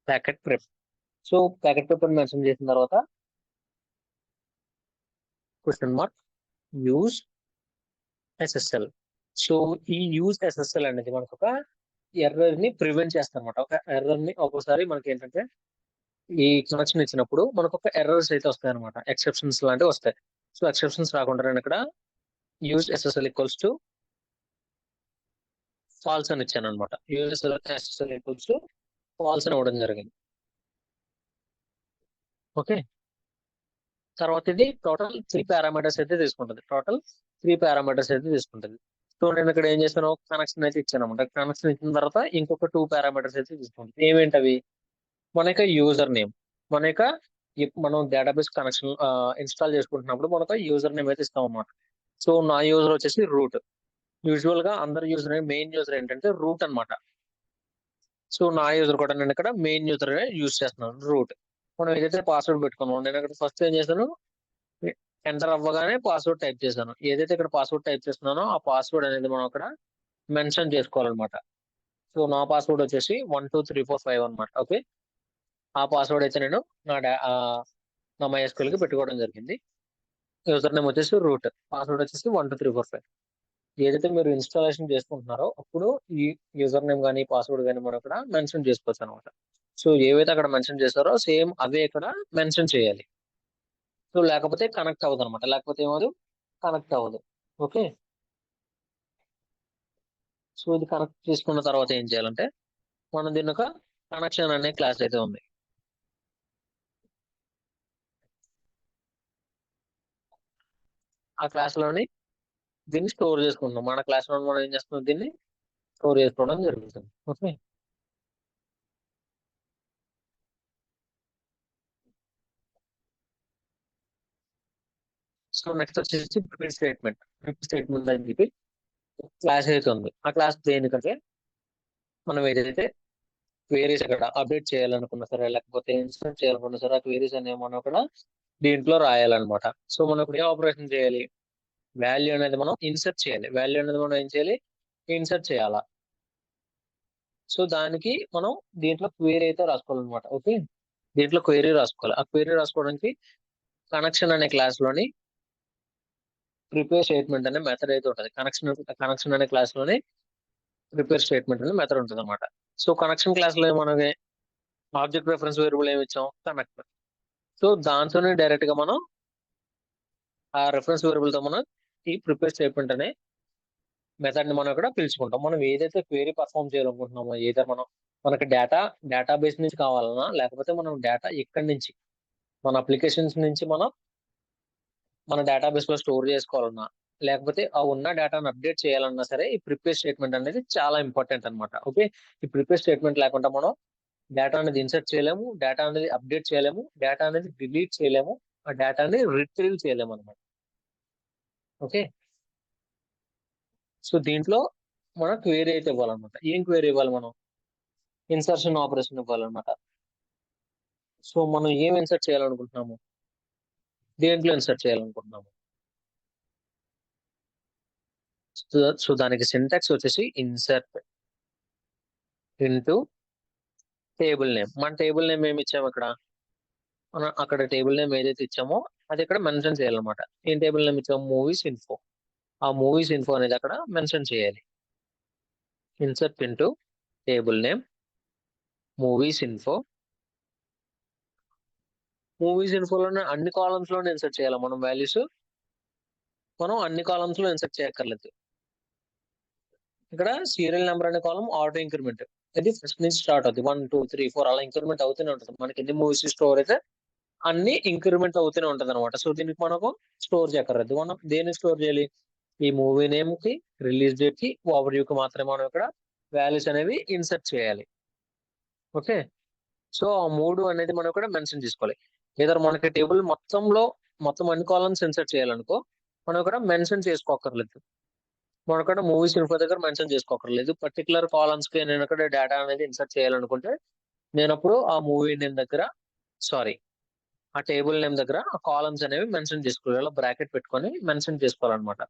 packet prep. So packet prep అని మెన్షన్ చేసిన తర్వాత question mark use SSL. So ఈ యూజ్ ఎస్ఎస్ఎల్ అనేది మనకు ఒక ఎర్రర్ ని ప్రివెంట్ చేస్తాం అనమాట. ఒక ఎర్రర్ ని ఒక్కోసారి మనకి ఏంటంటే ఈ కనెక్షన్ ఇచ్చినప్పుడు మనకు ఒక ఎర్రర్స్ అయితే వస్తాయి అనమాట. ఎక్సెప్షన్స్ లాంటివి వస్తాయి. సో ఎక్సెప్షన్స్ రాకుండా నేను ఇక్కడ use SSL equals to falls అని ఇచ్చాను అనమాట. Use SSL equals to falls అని ఇవ్వడం జరిగింది. ఓకే, తర్వాత ఇది టోటల్ 3 పారామీటర్స్ అయితే తీసుకుంటుంది. సో నేను ఇక్కడ ఏం చేశాను, కనెక్షన్ అయితే ఇచ్చాను అనమాట. కనెక్షన్ ఇచ్చిన తర్వాత ఇంకొక 2 పారామీటర్స్ అయితే తీసుకుంటుంది. ఏమేంటవి, మన యొక్క యూజర్ నేమ్, మన యొక్క మనం డేటాబేస్ కనెక్షన్ ఇన్స్టాల్ చేసుకుంటున్నప్పుడు మనకు యూజర్ నేమ్ అయితే ఇస్తాం అనమాట. సో నా యూజర్ వచ్చేసి రూట్. యూజువల్ గా అందరి యూజర్ మెయిన్ యూజర్ ఏంటంటే రూట్ అనమాట. సో నా యూజర్ కూడా నేను ఇక్కడ మెయిన్ యూజర్ యూజ్ చేస్తున్నాను రూట్. మనం ఏదైతే పాస్వర్డ్ పెట్టుకున్నాం, నేను ఇక్కడ ఫస్ట్ ఏం చేశాను, ఎంటర్ అవ్వగానే పాస్వర్డ్ టైప్ చేశాను. ఏదైతే ఇక్కడ పాస్వర్డ్ టైప్ చేస్తున్నానో ఆ పాస్వర్డ్ అనేది మనం అక్కడ మెన్షన్ చేసుకోవాలన్నమాట. సో నా పాస్వర్డ్ వచ్చేసి 12345 అనమాట. ఓకే, ఆ పాస్వర్డ్ అయితే నేను నా నా MySQL కి పెట్టుకోవడం జరిగింది. యూజర్ నేమ్ వచ్చేసి రూట్, పాస్వర్డ్ వచ్చేసి 12345. ఏదైతే మీరు ఇన్స్టాలేషన్ చేసుకుంటున్నారో అప్పుడు ఈ యూజర్ నేమ్ కానీ పాస్వర్డ్ కానీ మనం ఇక్కడ మెన్షన్ చేసుకోవచ్చు అనమాట. సో ఏవైతే అక్కడ మెన్షన్ చేస్తారో సేమ్ అవే ఇక్కడ మెన్షన్ చేయాలి. సో లేకపోతే కనెక్ట్ అవ్వదు అనమాట. లేకపోతే ఏమదు, కనెక్ట్ అవ్వదు. ఓకే, సో ఇది కనెక్ట్ చేసుకున్న తర్వాత ఏం చేయాలంటే మనం దీని ఒక కనెక్షన్ అనే క్లాస్ అయితే ఉంది. ఆ క్లాస్ లోని దీన్ని స్టోర్ చేసుకుంటాం. మన క్లాస్ లో మనం ఏం చేస్తున్నాం, దీన్ని స్టోర్ చేసుకోవడం జరుగుతుంది. ఓకే, సో నెక్స్ట్ వచ్చేసి ప్రిపేర్ స్టేట్మెంట్. ప్రిపేర్ స్టేట్మెంట్ అని చెప్పి క్లాస్ అయితే ఉంది. ఆ క్లాస్ దేనికంటే మనం ఏదైతే క్వేరీస్ అక్కడ అప్డేట్ చేయాలనుకున్నా సరే లేకపోతే ఇన్స్టెంట్ చేయాలనుకున్నా సరే ఆ క్వేరీస్ అనేవి మనం అక్కడ దీంట్లో రాయాలన్నమాట. సో మనం ఇప్పుడు ఏ ఆపరేషన్ చేయాలి, వాల్యూ అనేది మనం ఇన్సర్ట్ చేయాలి. వాల్యూ అనేది మనం ఏం చేయాలి, ఇన్సర్ట్ చేయాలా. సో దానికి మనం దీంట్లో క్వేరీ అయితే రాసుకోవాలన్నమాట. ఓకే, దీంట్లో క్వేరీ రాసుకోవాలి. ఆ క్వేరీ రాసుకోవడానికి కనెక్షన్ అనే క్లాస్ లోని ప్రిపేర్ స్టేట్మెంట్ అనే మెథడ్ అయితే ఉంటుంది. కనెక్షన్ అనే క్లాస్ లోని ప్రిపేర్ స్టేట్మెంట్ అనే మెథడ్ ఉంటుంది అనమాట. సో కనెక్షన్ క్లాస్ లో మనకి ఆబ్జెక్ట్ రెఫరెన్స్ వేరియబుల్ ఏమి ఇచ్చాం, కనెక్ట్. సో దాంతోనే డైరెక్ట్ గా మనం ఆ రెఫరెన్స్ వేరియబుల్ తో మనం ఈ ప్రిపేర్ స్టేట్మెంట్ అనే మెథడ్ ని మనం ఇక్కడ పిలుచుకుంటాం. మనం ఏదైతే క్వేరీ పర్ఫామ్ చేయాలనుకుంటున్నామో, ఏదైతే మనకి డేటాబేస్ నుంచి కావాలన్నా లేకపోతే మనం డేటా ఎక్కడి నుంచి మన అప్లికేషన్స్ నుంచి మన డేటాబేస్ లో స్టోర్ చేసుకోవాలన్నా లేకపోతే ఆ ఉన్న డేటాను అప్డేట్ చేయాలన్నా సరే ఈ ప్రిపేర్ స్టేట్మెంట్ అనేది చాలా ఇంపార్టెంట్ అనమాట. ఓకే, ఈ ప్రిపేర్ స్టేట్మెంట్ లేకుండా మనం డేటా అనేది ఇన్సర్ట్ చేయలేము, డేటా అనేది అప్డేట్ చేయలేము, డేటా అనేది డిలీట్ చేయలేము, ఆ డేటాని రిట్రీవ్ చేయలేము అనమాట. ఓకే, సో దీంట్లో మనం క్వేరీ అయితే ఇవ్వాలన్నమాట. ఏం క్వేరీ ఇవ్వాలి, మనం ఇన్సర్షన్ ఆపరేషన్ ఇవ్వాలన్నమాట. సో మనం ఏం ఇన్సర్ట్ చేయాలనుకుంటున్నాము, దేంట్లో ఇన్సర్ట్ చేయాలనుకుంటున్నాము. సో దానికి సింటాక్స్ వచ్చేసి ఇన్సర్ట్ ఇంటూ టేబుల్ నేమ్. మన టేబుల్ నేమ్ ఏమి ఇచ్చాము ఇక్కడ, మనం అక్కడ టేబుల్ నేమ్ ఏదైతే ఇచ్చామో అది ఇక్కడ మెన్షన్ చేయాలన్నమాట. ఏం టేబుల్ నేమ్ ఇచ్చాము, మూవీస్ ఇన్ఫో. ఆ మూవీస్ ఇన్ఫో అనేది అక్కడ మెన్షన్ చేయాలి. Insert into table name movies info. Movies ఇన్ఫోలోనే అన్ని కాలమ్స్ లోనే ఇన్సర్ట్ చేయాలి మనం వాల్యూస్. మనం అన్ని కాలమ్స్ లో ఇన్సర్ట్ చేయక్కర్లేదు. ఇక్కడ సీరియల్ నెంబర్ అనే కాలం ఆటో ఇంక్రిమెంట్. ఇది ఫస్ట్ నుంచి స్టార్ట్ అవుతుంది 1 2 3 4 అలా ఇంక్రిమెంట్ అవుతూనే ఉంటుంది. మనకి ఎన్ని మూవీస్ స్టోర్ అయితే అన్ని ఇంక్రిమెంట్ అవుతూనే ఉంటది అనమాట. సో దీనికి మనకు స్టోర్ చేయక్కర్లేదు. మనం దేన్ని స్టోర్ చేయాలి? ఈ మూవీ నేమ్ కి, రిలీజ్ డేట్ కి, ఓవర్ వ్యూ కి మాత్రమే మనం ఇక్కడ వాల్యూస్ అనేవి ఇన్సర్ట్ చేయాలి. ఓకే. సో ఆ 3 అనేది మనం ఇక్కడ మెన్షన్ చేసుకోవాలి. ఏదో మనకి టేబుల్ మొత్తం అన్ని కాలమ్స్ ఇన్సర్ట్ చేయాలనుకో మనం ఇక్కడ మెన్షన్ చేసుకోక్కర్లేదు. మనం ఇక్కడ మూవీస్ ఇన్ఫో దగ్గర మెన్షన్ చేసుకోక్కర్లేదు. పర్టికులర్ కాలమ్స్ కి నేను ఇక్కడ డేటా అనేది ఇన్సర్ట్ చేయాలనుకుంటే నేను అప్పుడు ఆ మూవీ నేమ్ దగ్గర సారీ ఆ టేబుల్ నేమ్ దగ్గర ఆ కాలమ్స్ అనేవి మెన్షన్ చేసుకోవాలి. ఇలా బ్రాకెట్ పెట్టుకొని మెన్షన్ చేసుకోవాలన్నమాట.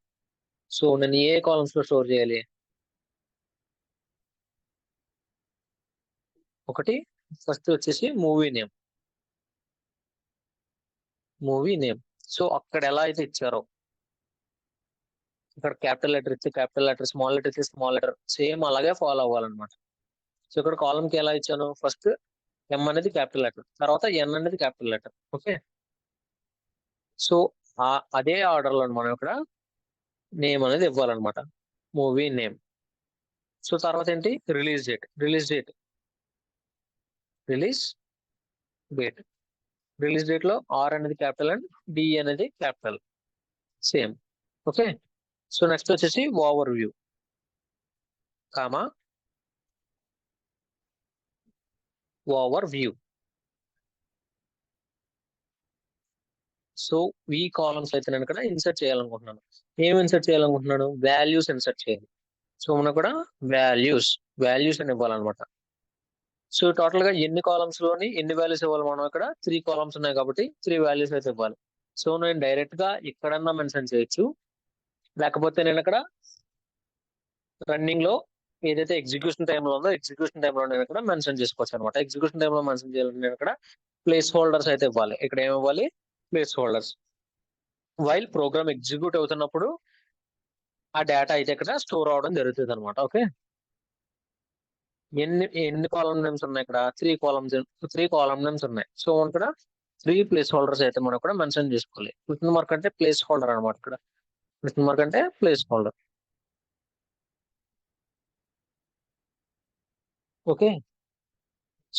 సో నేను ఏ కాలమ్స్ లో స్టోర్ చేయాలి? ఒకటి ఫస్ట్ వచ్చేసి మూవీ నేమ్. సో అక్కడ ఎలా అయితే ఇచ్చారో ఇక్కడ క్యాపిటల్ లెటర్ ఇస్తే క్యాపిటల్ లెటర్, స్మాల్ లెటర్ ఇస్తే స్మాల్ లెటర్, సేమ్ అలాగే ఫాలో అవ్వాలన్నమాట. సో ఇక్కడ కాలమ్ కి ఎలా ఇచ్చాను? ఫస్ట్ ఎం అనేది క్యాపిటల్ లెటర్, తర్వాత ఎన్ అనేది క్యాపిటల్ లెటర్. ఓకే. సో అదే ఆర్డర్ లో మనం ఇక్కడ నేమ్ అనేది ఇవ్వాలన్నమాట. Movie name. సో తర్వాత ఏంటి? రిలీజ్ డేట్ రిలీజ్ డేట్ లో ఆర్ అనేది క్యాపిటల్ అండ్ డి అనేది capital same. Okay. So next వచ్చేసి overview comma overview. So ఈ కాలమ్స్ అయితే నేను ఇక్కడ ఇన్సర్ట్ చేయాలనుకుంటున్నాను. ఏం ఇన్సర్ట్ చేయాలనుకుంటున్నాను? వాల్యూస్ ఇన్సర్ట్ చేయాలి. సో మనం కూడా వాల్యూస్ అని ఇవ్వాలన్నమాట. సో టోటల్ గా ఎన్ని కాలమ్స్ లోని ఎన్ని వాల్యూస్ ఇవ్వాలి? మనం ఇక్కడ 3 కాలమ్స్ ఉన్నాయి కాబట్టి 3 వాల్యూస్ అయితే ఇవ్వాలి. సో నేను డైరెక్ట్ గా ఇక్కడన్నా మెన్షన్ చేయొచ్చు, లేకపోతే నేను ఇక్కడ రన్నింగ్ లో ఏదైతే ఎగ్జిక్యూషన్ టైంలో ఉందో ఎగ్జిక్యూషన్ టైంలో నేను ఇక్కడ మెన్షన్ చేసుకోవచ్చు అనమాట. ఎగ్జిక్యూషన్ టైంలో మెన్షన్ చేయాలంటే నేను ఇక్కడ ప్లేస్ హోల్డర్స్ అయితే ఇవ్వాలి. ఇక్కడ ఏమి ఇవ్వాలి? Place holders. While programme execute అవుతున్నప్పుడు ఆ డేటా అయితే ఇక్కడ స్టోర్ అవడం జరుగుతుంది అనమాట. ఓకే. ఎన్ని కాలమ్ నేమ్స్ ఉన్నాయి? ఇక్కడ 3 కాలమ్ నేమ్స్ ఉన్నాయి. సో ఇక్కడ 3 ప్లేస్ హోల్డర్స్ అయితే మనం కూడా మెన్షన్ చేసుకోవాలి. క్వశ్చన్ మార్క్ అంటే ప్లేస్ హోల్డర్ అనమాట. ఇక్కడ క్వశ్చన్ మార్క్ అంటే ప్లేస్ హోల్డర్. ఓకే.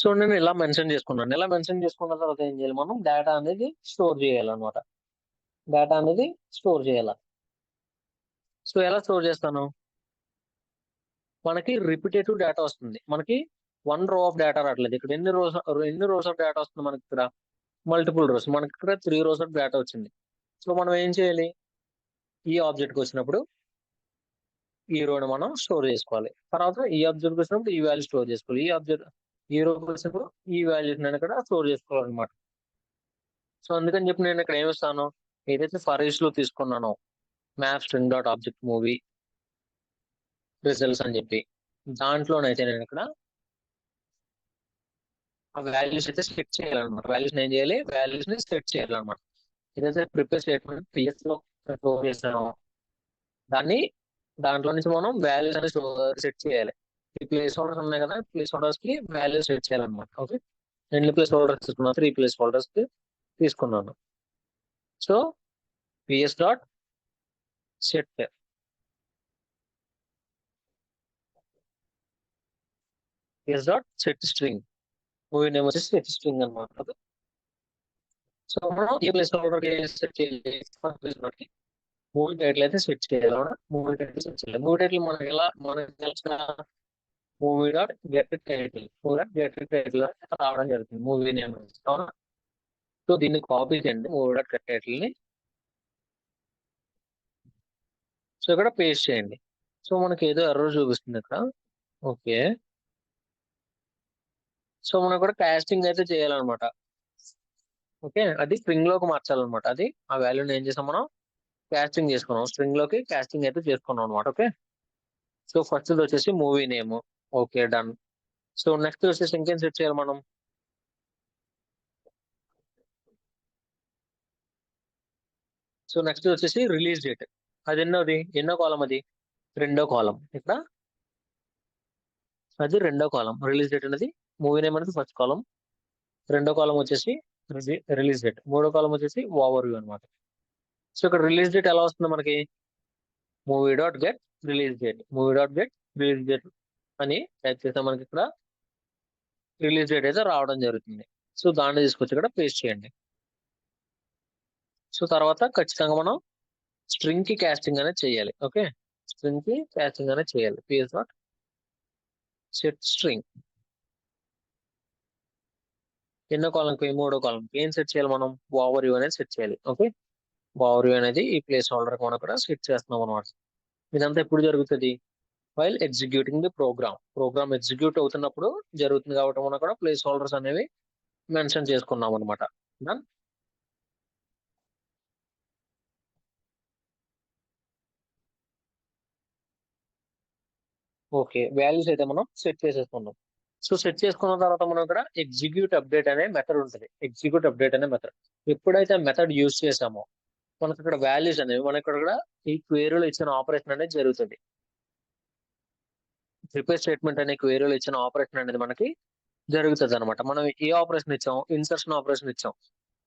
సో నేను ఇలా మెన్షన్ చేసుకున్నాను. ఇలా మెన్షన్ చేసుకున్న తర్వాత ఏం చేయాలి? మనం డేటా అనేది స్టోర్ చేయాలన్నమాట. డేటా అనేది స్టోర్ చేయాలి. సో ఎలా స్టోర్ చేస్తాను? మనకి రిపిటేటివ్ డేటా వస్తుంది. మనకి 1 రో ఆఫ్ డేటా రావట్లేదు. ఇక్కడ ఎన్ని రోస్ ఆఫ్ డేటా వస్తుంది మనకి? ఇక్కడ మల్టిపుల్ రోస్. మనకి ఇక్కడ 3 రోస్ ఆఫ్ డేటా వచ్చింది. సో మనం ఏం చేయాలి? ఈ ఆబ్జెక్ట్ కి వచ్చినప్పుడు ఈ రోని మనం స్టోర్ చేసుకోవాలి. తర్వాత ఈ ఆబ్జెక్ట్ వచ్చినప్పుడు ఈ వాల్యూ స్టోర్ చేసుకోవాలి. ఈ రోకి వచ్చినప్పుడు ఈ వాల్యూస్ నేను ఇక్కడ స్టోర్ చేసుకోవాలన్నమాట. సో అందుకని చెప్పి నేను ఇక్కడ ఏమిస్తాను? ఏదైతే ఫర్ ఈచ్ లో తీసుకున్నానో map string dot object movie results అని చెప్పి దాంట్లోనైతే నేను ఇక్కడ ఆ వాల్యూస్ అయితే సెట్ చేయాలన్నమాట. వాల్యూస్ ఏం చేయాలి? వాల్యూస్ ని సెట్ చేయాలన్నమాట. ఏదైతే ప్రిపేర్ స్టేట్మెంట్ పిఎస్ లో స్టోర్ చేస్తానో దాంట్లో నుంచి మనం వాల్యూస్ అనేది సెట్ చేయాలి. ఈ ప్లేస్ హోల్డర్స్ ఉన్నాయి కదా, ప్లేస్ హోల్డర్స్ కి వాల్యూస్ సెట్ చేయాలన్నమాట. ఓకే. ఎన్ని ప్లేస్ హోల్డర్స్ తీసుకున్నాను? 3 ప్లేస్ హోల్డర్స్ కి తీసుకున్నాను. So PS dot set string. Movie name వచ్చేసి సెట్ స్ట్రింగ్ అనమాట. సో మనం ఏ ప్లేస్ హోల్డర్ సెట్ చేయాలి? ప్లేస్ హోల్డర్ కి మూవీ టైటిల్ అయితే సెట్ చేయాలి. మూవీ టైటిల్ సెట్ చేయాలి. మూవీ టైటిల్ మనకి తెలిసిన మూవీ డాట్ గెట్ టైటిల్ రావడం జరుగుతుంది మూవీ నేమ్. అవునా? సో దీన్ని కాపీ చేయండి మూవీ డాట్ గెట్ టైటిల్ ని. సో ఇక్కడ పేస్ట్ చేయండి. సో మనకి ఏదో ఎర్రర్ చూపిస్తుంది ఇక్కడ. ఓకే. సో మనం కూడా కాస్టింగ్ అయితే చేయాలన్నమాట. ఓకే. అది స్ట్రింగ్ లోకి మార్చాలన్నమాట. అది ఆ వాల్యూని ఏం చేసాం? మనం కాస్టింగ్ చేసుకున్నాం. స్ట్రింగ్ లోకి కాస్టింగ్ అయితే చేసుకున్నాం అనమాట. ఓకే. సో ఫస్ట్ వచ్చేసి movie name. Okay, done. So next వచ్చేసి ఇంకేం సెట్ చేయాలి మనం? సో నెక్స్ట్ వచ్చేసి రిలీజ్ డేట్. అది ఎన్నో కాలం? అది రెండో కాలం. ఇక్కడ అది రెండో కాలం. రిలీజ్ డేట్ అనేది మూవీ నేమ్ అనేది ఫస్ట్ కాలం. రెండో కాలం వచ్చేసి రిలీజ్ డేట్. మూడో కాలం వచ్చేసి ఓవర్ వ్యూ అనమాట. సో ఇక్కడ రిలీజ్ డేట్ ఎలా వస్తుంది మనకి? Movie dot get release date. అని టైప్ చేస్తే మనకి ఇక్కడ రిలీజ్ డేట్ అయితే రావడం జరుగుతుంది. సో దాన్ని తీసుకొచ్చి ఇక్కడ పేస్ట్ చేయండి. సో తర్వాత ఖచ్చితంగా మనం స్ట్రింగ్ కి కాస్టింగ్ అనేది చేయాలి. ఓకే, స్ట్రింగ్ కి కాస్టింగ్ అనేది చేయాలి. పిఎస్ డాట్ సెట్ స్ట్రింగ్ ఎన్నో కాలంకి మూడో కాలంకి ఏం సెట్ చేయాలి మనం? ఓవర్ వ్యూ అనేది సెట్ చేయాలి. ఓకే, ఓవర్ వ్యూ అనేది ఈ ప్లేస్ హోల్డర్ మనం కూడా సెట్ చేస్తున్నాం అనమాట. ఇదంతా ఎప్పుడు జరుగుతుంది? While executing the programme execute అవుతున్నప్పుడు జరుగుతుంది కాబట్టి మనం కూడా ప్లేస్ హోల్డర్స్ అనేవి మెన్షన్ చేసుకున్నాం అనమాట. డన్. ఓకే, వాల్యూస్ అయితే మనం సెట్ చేసేసుకున్నాం. సో సెట్ చేసుకున్న తర్వాత మనం ఇక్కడ ఎగ్జిక్యూట్ అప్డేట్ అనే మెథడ్ ఉంటుంది. ఎగ్జిక్యూట్ అప్డేట్ అనే మెథడ్ ఎప్పుడైతే మెథడ్ యూజ్ చేసామో మనకి ఇక్కడ వాల్యూస్ అనేవి మనకి ఇక్కడ ఈ క్వేరీలో ఇచ్చిన ఆపరేషన్ అనేది జరుగుతుంది. ప్రిపేర్ స్టేట్మెంట్ అనే క్వేరీలో ఇచ్చిన ఆపరేషన్ అనేది మనకి జరుగుతుంది అనమాట. మనం ఏ ఆపరేషన్ ఇచ్చాం? ఇన్సర్షన్ ఆపరేషన్ ఇచ్చాం.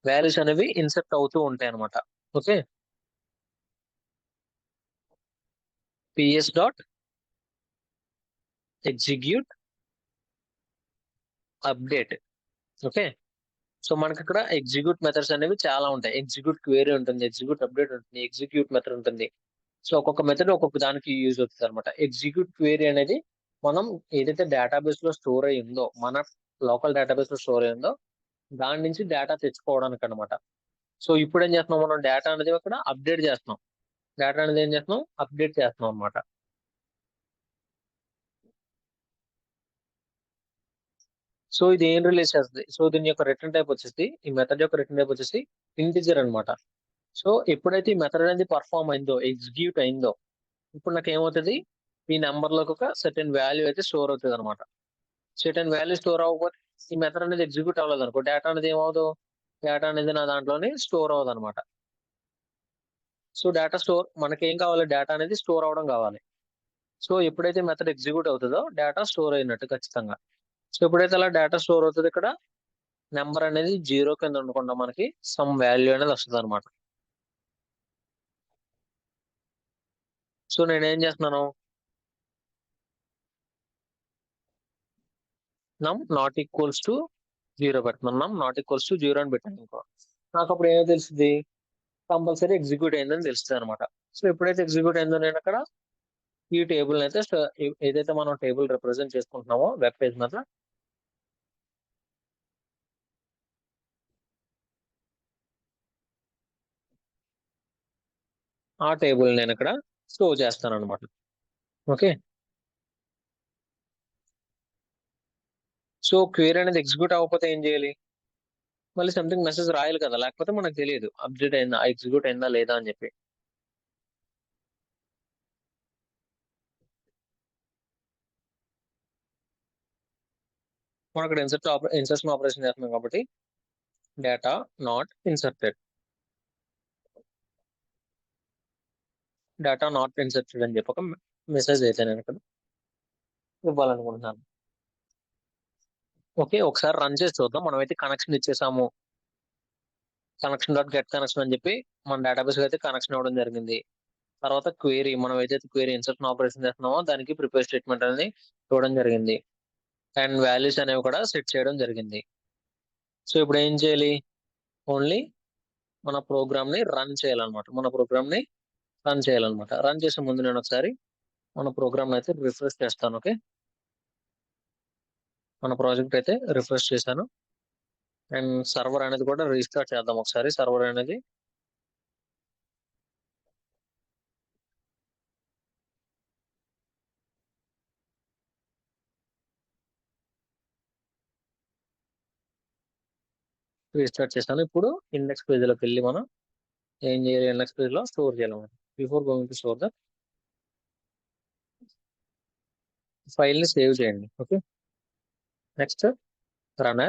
వాల్యూస్ అనేవి ఇన్సర్ట్ అవుతూ ఉంటాయి అనమాట. Okay, PS dot execute update. Okay, so మనకి ఇక్కడ ఎగ్జిక్యూట్ మెథడ్స్ అనేవి చాలా ఉంటాయి. ఎగ్జిక్యూట్ క్వేరీ ఉంటుంది, ఎగ్జిక్యూట్ అప్డేట్ ఉంటుంది, ఎగ్జిక్యూట్ మెథడ్ ఉంటుంది. సో ఒక్కొక్క మెథడ్ ఒక్కొక్క దానికి యూజ్ అవుతుంది అనమాట. ఎగ్జిక్యూట్ క్వేరీ అనేది మనం ఏదైతే డేటాబేస్ లో స్టోర్ అయ్యి ఉందో, మన లోకల్ డేటాబేస్ లో స్టోర్ అయ్యిందో దాని నుంచి డేటా తెచ్చుకోవడానికి అనమాట. సో ఇప్పుడు ఏం చేస్తున్నాం? మనం డేటా అనేది అక్కడ అప్డేట్ చేస్తున్నాం. డేటా అనేది ఏం చేస్తున్నాం? అప్డేట్ చేస్తున్నాం అనమాట. సో ఇది ఏం రిలీజ్ చేస్తుంది? సో దీని యొక్క రిటర్న్ టైప్ వచ్చేసి, ఈ మెథడ్ యొక్క రిటర్న్ టైప్ వచ్చేసి ఇంటిజర్ అనమాట. సో ఎప్పుడైతే ఈ మెథడ్ అనేది పర్ఫామ్ అయిందో, ఎగ్జిక్యూట్ అయిందో, ఇప్పుడు నాకు ఏమవుతుంది? ఈ నెంబర్ లోకి ఒక సర్టెన్ వాల్యూ అయితే స్టోర్ అవుతుంది అనమాట. సర్టెన్ వాల్యూ స్టోర్ అవ్వకపోతే ఈ మెథడ్ అనేది ఎగ్జిక్యూట్ అవ్వలేదు అనుకో, డేటా అనేది ఏమవుదు? డేటా అనేది నా దాంట్లోనే స్టోర్ అవ్వదు అనమాట. సో డేటా స్టోర్ మనకి ఏం కావాలి? డేటా అనేది స్టోర్ అవ్వడం కావాలి. సో ఎప్పుడైతే మెథడ్ ఎగ్జిక్యూట్ అవుతుందో డేటా స్టోర్ అయినట్టు ఖచ్చితంగా. సో ఎప్పుడైతే అలా డేటా స్టోర్ అవుతుంది, ఇక్కడ నెంబర్ అనేది 0 కింద ఉండకుండా మనకి సమ్ వాల్యూ అనేది వస్తుంది అనమాట. సో నేను ఏం చేస్తున్నాను? నమ్ నాట్ ఈక్వల్స్ టు 0 పెడుతున్నాం. నమ్ నాట్ ఈక్వల్స్ టు 0 అని పెట్టాను ఇంకో, నాకు అప్పుడు ఏమో తెలుస్తుంది? కంపల్సరీ ఎగ్జిక్యూట్ అయిందని తెలుస్తుంది అనమాట. సో ఎప్పుడైతే ఎగ్జిక్యూట్ అయిందో నేను అక్కడ ఈ టేబుల్ అయితే ఏదైతే మనం టేబుల్ రిప్రజెంట్ చేసుకుంటున్నామో వెబ్ పేజ్ మీద ఆ టేబుల్ నేను ఇక్కడ స్టోర్ చేస్తాను అనమాట. ఓకే, సో క్వెరీ అనేది ఎగ్జిక్యూట్ అవ్వకపోతే ఏం చేయాలి? మళ్ళీ సంథింగ్ మెసేజ్ రాయాలి కదా, లేకపోతే మనకు తెలియదు అప్డేట్ అయిందా, ఎగ్జిక్యూట్ అయిందా లేదా అని చెప్పి. మనం ఇక్కడ ఇన్సర్షన్ ఆపరేషన్ చేస్తున్నాం కాబట్టి data not inserted, data not inserted అని చెప్పి ఒక మెసేజ్ అయితే నేను ఇక్కడ ఇవ్వాలనుకుంటున్నాను. ఓకే, ఒకసారి రన్ చేసి చూద్దాం. మనమైతే కనెక్షన్ ఇచ్చేసాము. కనెక్షన్ డాట్ గెట్ కనెక్షన్ అని చెప్పి మన డేటాబేస్ అయితే కనెక్షన్ ఇవ్వడం జరిగింది. తర్వాత క్వేరీ, మనం ఏదైతే క్వేరీ ఇన్సర్షన్ ఆపరేషన్ చేస్తున్నామో దానికి ప్రిపేర్ స్టేట్మెంట్ అనేది ఇవ్వడం జరిగింది. అండ్ వాల్యూస్ అనేవి కూడా సెట్ చేయడం జరిగింది. సో ఇప్పుడు ఏం చేయాలి? ఓన్లీ మన ప్రోగ్రామ్ ని రన్ చేయాలన్నమాట. రన్ చేసే ముందు నేను ఒకసారి మన ప్రోగ్రామ్ అయితే రిఫ్రెష్ చేస్తాను. ఓకే, మన ప్రాజెక్ట్ అయితే రిఫ్రెష్ చేశాను. అండ్ సర్వర్ అనేది కూడా రీస్టార్ట్ చేద్దాం ఒకసారి. సర్వర్ అనేది రీస్టార్ట్ చేశాను. ఇప్పుడు ఇండెక్స్ పేజ్ లోకి వెళ్ళి మనం ఏం చేయాలి? ఇండెక్స్ పేజ్ లో స్టోర్ చేయాలన్నమాట. Before going to store the file ని సేవ్ చేయండి. Okay, next run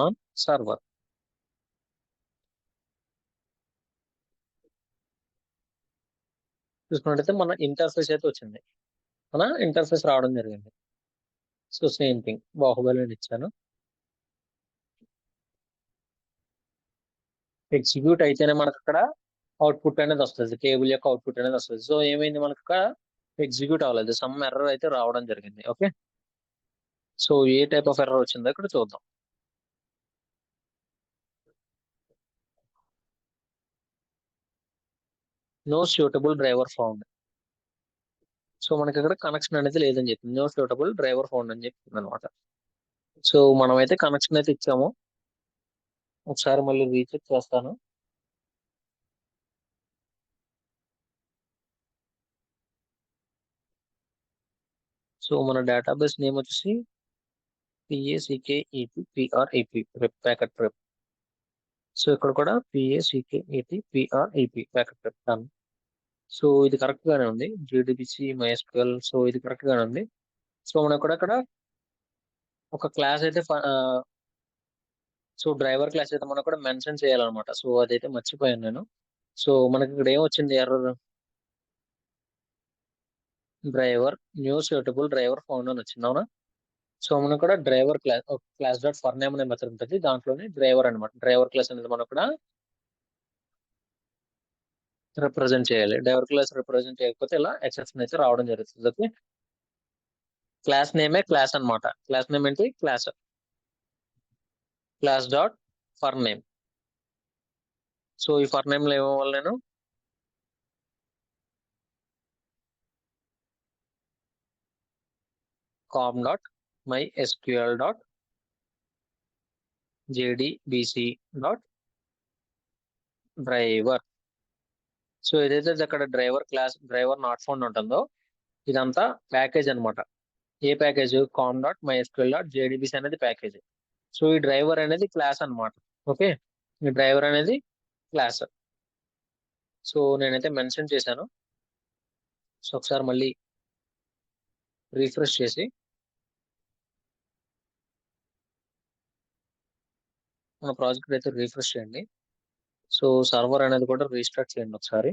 on server. చూసుకున్నట్టయితే మన ఇంటర్ఫేస్ అయితే వచ్చింది. మన ఇంటర్ఫేస్ రావడం జరిగింది. సో సేమ్ థింగ్ బాహుబలి అని ఇచ్చాను. ఎగ్జిక్యూట్ అయితేనే మనకు అక్కడ అవుట్పుట్ అనేది వస్తుంది, టేబుల్ యొక్క అవుట్పుట్ అనేది వస్తుంది. సో ఏమైంది? మనకు అక్కడ ఎగ్జిక్యూట్ అవ్వలేదు, సమ్ ఎర్రర్ అయితే రావడం జరిగింది. ఓకే, సో ఏ టైప్ ఆఫ్ ఎర్రర్ వచ్చిందో ఇక్కడ చూద్దాం. No suitable driver found. So మనకి ఇక్కడ కనెక్షన్ అనేది లేదని చెప్పింది. నో సూటబుల్ డ్రైవర్ ఫౌండ్ అని చెప్తుంది అనమాట. సో మనమైతే కనెక్షన్ అయితే ఇచ్చాము. ఒకసారి మళ్ళీ రీచెక్ చేస్తాను. సో మన డేటాబేస్ నేమ్ వచ్చేసి PACKET prep packet prep. So ఇక్కడ కూడా PACKET packet prep done. So ఇది కరెక్ట్ గానే ఉంది. JDBC MySQL, సో ఇది కరెక్ట్ గానే ఉంది. సో మనం కూడా ఇక్కడ ఒక క్లాస్ అయితే సో డ్రైవర్ క్లాస్ అయితే మనం కూడా మెన్షన్ చేయాలన్నమాట. సో అదైతే మర్చిపోయాను నేను. సో మనకి ఇక్కడ ఏం వచ్చింది error? Driver new suitable driver found అని వచ్చింది, అవునా? సో మనం కూడా driver class dot for name అనే మెథడ్ ఉంటుంది. దాంట్లోనే డ్రైవర్ అనమాట. డ్రైవర్ క్లాస్ అనేది మనం కూడా రిప్రజెంట్ చేయాలి. డ్రైవర్ క్లాస్ రిప్రజెంట్ చేయకపోతే ఇలా ఎక్సెప్షన్ అయితే రావడం జరుగుతుంది. ఓకే, క్లాస్ నేమే క్లాస్ అన్నమాట. క్లాస్ నేమ్ ఏంటి? Class. Class dot for name. So ఈ ఫర్ నేమ్ లో ఏమవ్వాలి? నేను com dot MySQL dot JDBC dot driver. So ఏదైతే అక్కడ driver class driver not found ఉంటుందో ఇదంతా ప్యాకేజ్ అన్నమాట. ఏ package? Com dot MySQL dot JDBC అనేది ప్యాకేజ్. సో ఈ డ్రైవర్ అనేది క్లాస్ అన్నమాట. ఓకే, ఈ డ్రైవర్ అనేది క్లాస్. సో నేనైతే మెన్షన్ చేశాను. సో ఒకసారి మళ్ళీ రీఫ్రెష్ చేసి మన ప్రాజెక్ట్ అయితే రీఫ్రెష్ చేయండి. సో సర్వర్ అనేది కూడా రీస్టార్ట్ చేయండి ఒకసారి.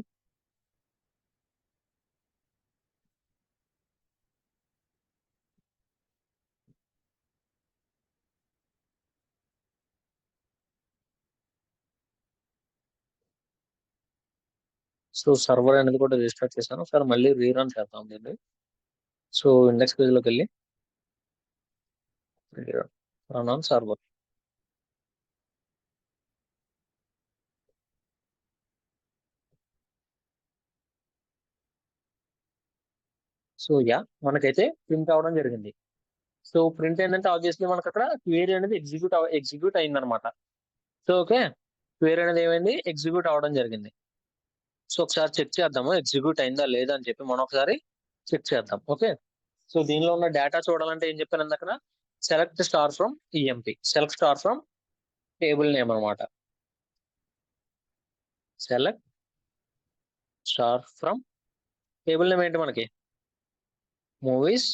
సో సర్వర్ అనేది కూడా రీస్టార్ట్ చేశాను. ఒకసారి మళ్ళీ రీరన్ చేద్దాం దీన్ని. సో ఇండెక్స్ పేజ్ లోకి వెళ్ళి run on server. So yeah, మనకైతే ప్రింట్ అవడం జరిగింది. సో ప్రింట్ ఏంటంటే ఆబ్వియస్లీ మనకు అక్కడ క్వెరీ అనేది ఎగ్జిక్యూట్ అయింది అనమాట. సో ఓకే, క్వెరీ అనేది ఏమైంది? ఎగ్జిక్యూట్ అవ్వడం జరిగింది. సో ఒకసారి చెక్ చేద్దాము ఎగ్జిక్యూట్ అయిందా లేదా అని చెప్పి మనం ఒకసారి చెక్ చేద్దాం. ఓకే, సో దీనిలో ఉన్న డేటా చూడాలంటే ఏం చెప్పాను అక్కడ? Select star from EMP. Select star from table name అనమాట. Select star from table name ఏంటి మనకి? Movies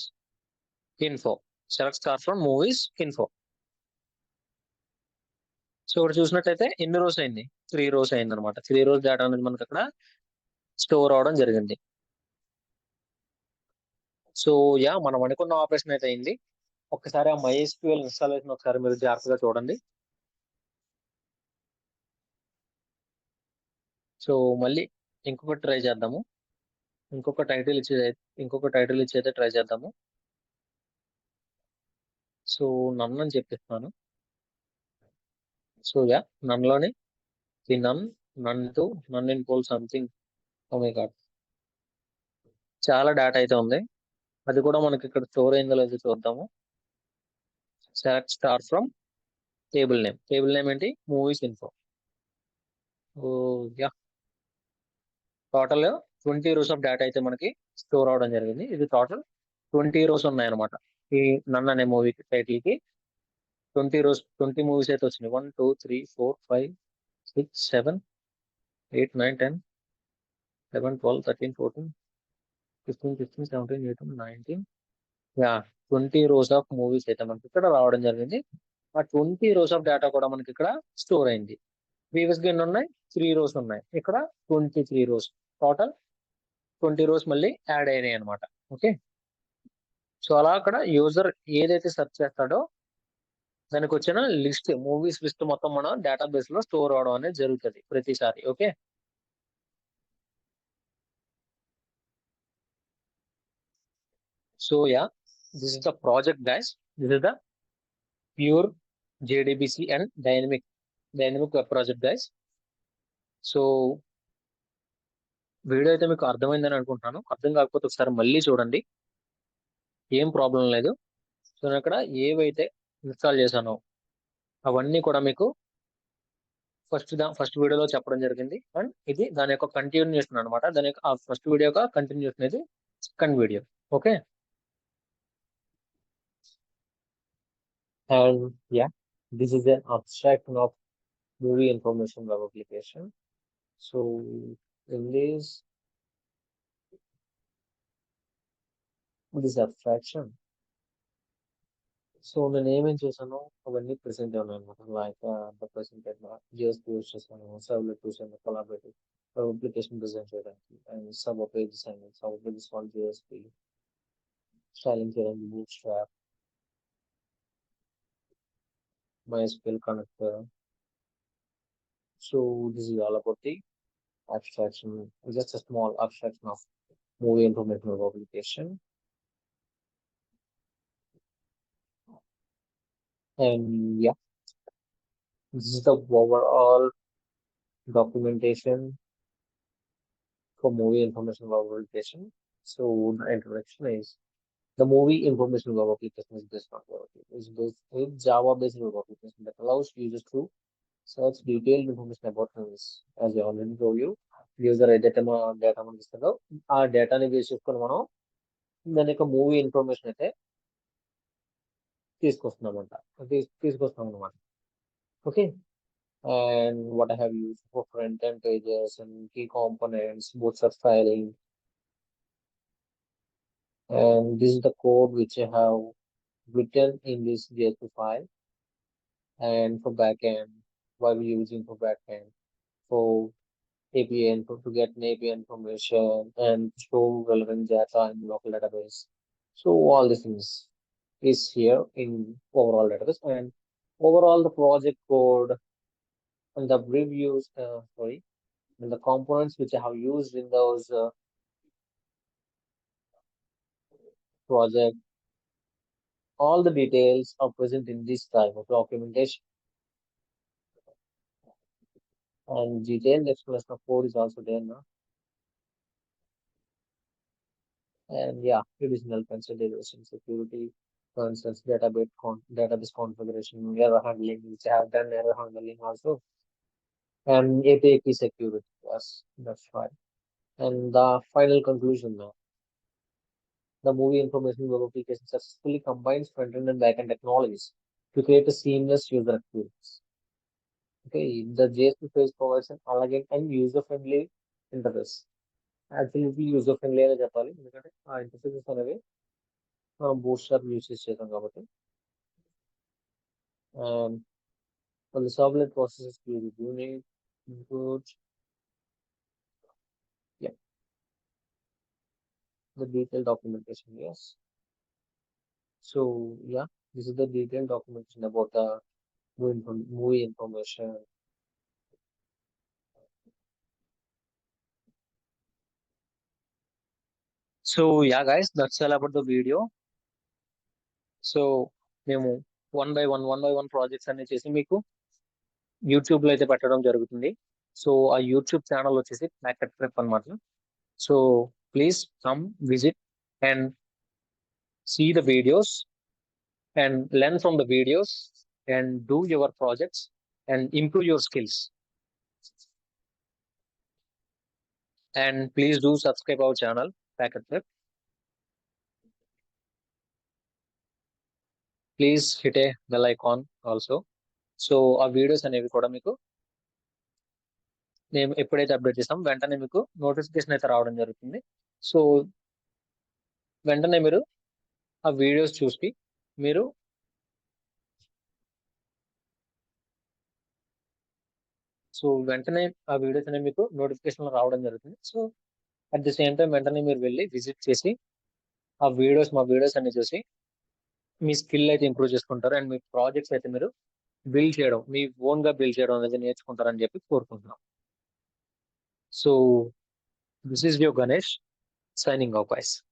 info. Select star from movies info. So ఇక్కడ చూసినట్లయితే ఎన్ని రోస్ అయింది? 3 రోస్ అయింది అనమాట. 3 రోస్ డేటా అనేది మనకి అక్కడ స్టోర్ అవడం జరిగింది. సో యా, మనం అనుకున్న ఆపరేషన్ అయితే అయింది. ఒక్కసారి ఆ MySQL ఇన్స్టాలేషన్ ఒకసారి మీరు జాగ్రత్తగా చూడండి. సో మళ్ళీ ఇంకొకటి ట్రై చేద్దాము. ఇంకొక టైటిల్ ఇచ్చి అయితే ట్రై చేద్దాము. సో నన్ అని చెప్పిస్తున్నాను. సో యా, నన్లోని the nun in pole something. Oh my god, చాలా డేటా అయితే ఉంది. అది కూడా మనకి ఇక్కడ స్టోర్ అయిందో లేదో చూద్దాము. Select star from table name. Table name ఏంటి? Movies info. Oh yeah, total 20 rows of data అయితే మనకి స్టోర్ అవడం జరిగింది. ఇది టోటల్ 20 రోస్ ఉన్నాయి అనమాట. ఈ నన్ను అనే మూవీ టైటిల్ కి 20 మూవీస్ అయితే వచ్చినాయి. 1 2 3 4 5 6 7 8 9 10 11 12 13 14 15 16 17 18 19. యా, 20 రోస్ ఆఫ్ మూవీస్ అయితే మనకి ఇక్కడ రావడం జరిగింది. ఆ 20 రోస్ ఆఫ్ డేటా కూడా మనకి ఇక్కడ స్టోర్ అయింది. ప్రీవియస్ గా ఎన్ని ఉన్నాయి? 3 రోస్ ఉన్నాయి. ఇక్కడ 23 రోస్. టోటల్ 20 రోస్ మళ్ళీ యాడ్ అయినాయి అనమాట. ఓకే, సో అలా అక్కడ యూజర్ ఏదైతే సెర్చ్ చేస్తాడో దానికి వచ్చిన లిస్ట్, మూవీస్ లిస్ట్ మొత్తం మన డేటాబేస్ లో స్టోర్ అవడం అనేది జరుగుతుంది ప్రతిసారి. Okay, so yeah, this is the project guys. This is the pure JDBC and dynamic web project, guys. So video అయితే మీకు అర్థమైందని అనుకుంటున్నాను. అర్థం కాకపోతే ఒకసారి మళ్ళీ చూడండి, ఏం ప్రాబ్లం లేదు. సో నేను ఇక్కడ ఏవైతే ఇన్స్టాల్ చేశానో అవన్నీ కూడా మీకు ఫస్ట్ వీడియోలో చెప్పడం జరిగింది. అండ్ ఇది దాని యొక్క కంటిన్యూషన్ అనమాట. దాని యొక్క ఫస్ట్ వీడియో యొక్క కంటిన్యూషన్ ఇది second video. Okay, and yeah, this is an abstraction of movie information web application. So in this abstraction, so నేను ఏమేం చేశాను అవన్నీ ప్రెసెంట్ ఉన్నాయి అనమాట. లైక్ ద ప్రెసెంట్ జియోస్ యూస్ చేశాను, సర్వ్లెట్ చూసాను, కొలాబరేటివ్ అప్లికేషన్ డిజైన్ చేయడానికి, and sub pages and sub pages call JSP, styling చేయడానికి bootstrap, MySQL connector. So this is all about the abstraction, just a small abstraction of movie information web application. And yeah, this is the overall documentation for movie information web application. So the introduction is the movie information web application is based on web application. It's based with Java-based web application that allows users to search detailed information about movies. As I already told you, user ఏదైతే data మనకి ఇస్తుందో ఆ డేటాని base చేసుకొని మనం దాని యొక్క movie information అయితే తీసుకొస్తున్నాం అనమాట. Okay, and what I have used for front-end pages and key components, bootstrap styling. And this is the code which I have written in this JSP file. And for backend, what we're using for backend, for API to get an API information and store relevant data in local database. So all these things is here in overall database, and overall the project code and the reviews, and the components which I have used in those project, all the details are present in this type of documentation. And detailed explanation of code is also there now. And yeah, additional consideration, security concerns, database configuration, error handling, which I have done error handling also, and API key security. Yes, that's right. And the final conclusion now. The movie information web application successfully combines front-end and back-end technologies to create a seamless user experience. Okay, the JSP phase provides an elegant and user-friendly interface. Absolutely user-friendly అని చెప్పాలి, ఎందుకంటే ఆ interfaces అనేవి మనం bootstrap use చేసాం కాబట్టి. For the servlet processes, you need include the detailed documentation. Yes. So yeah, this is the detailed documentation about the movie information. So yeah, guys, that's all about the video. So మేము one by one projects అన్ని చేసి మీకు YouTube లో అయితే పెట్టడం జరుగుతుంది. So ఆ YouTube channel వచ్చేసి ప్యాకెట్ ప్రెప్ అనమాట. So please come visit and see the videos and learn from the videos and do your projects and improve your skills. And please do subscribe our channel packet prep. Please hit a bell icon also. So ఆ videos అనేవి కూడా మీకు మేము ఎప్పుడైతే update చేస్తాం వెంటనే మీకు notification అయితే రావడం జరుగుతుంది. సో వెంటనే మీరు ఆ వీడియోస్ చూసి మీరు వెంటనే ఆ వీడియోస్ అనేవి మీకు నోటిఫికేషన్ రావడం జరుగుతుంది. So at the same time వెంటనే మీరు వెళ్ళి విజిట్ చేసి మా వీడియోస్ అన్ని చూసి మీ స్కిల్ అయితే ఇంప్రూవ్ చేసుకుంటారు. అండ్ మీ ప్రాజెక్ట్స్ అయితే మీరు బిల్డ్ చేయడం, మీ ఓన్ గా బిల్డ్ చేయడం అనేది నేర్చుకుంటారని చెప్పి కోరుకుంటున్నాం. So this is your Ganesh signing off, guys.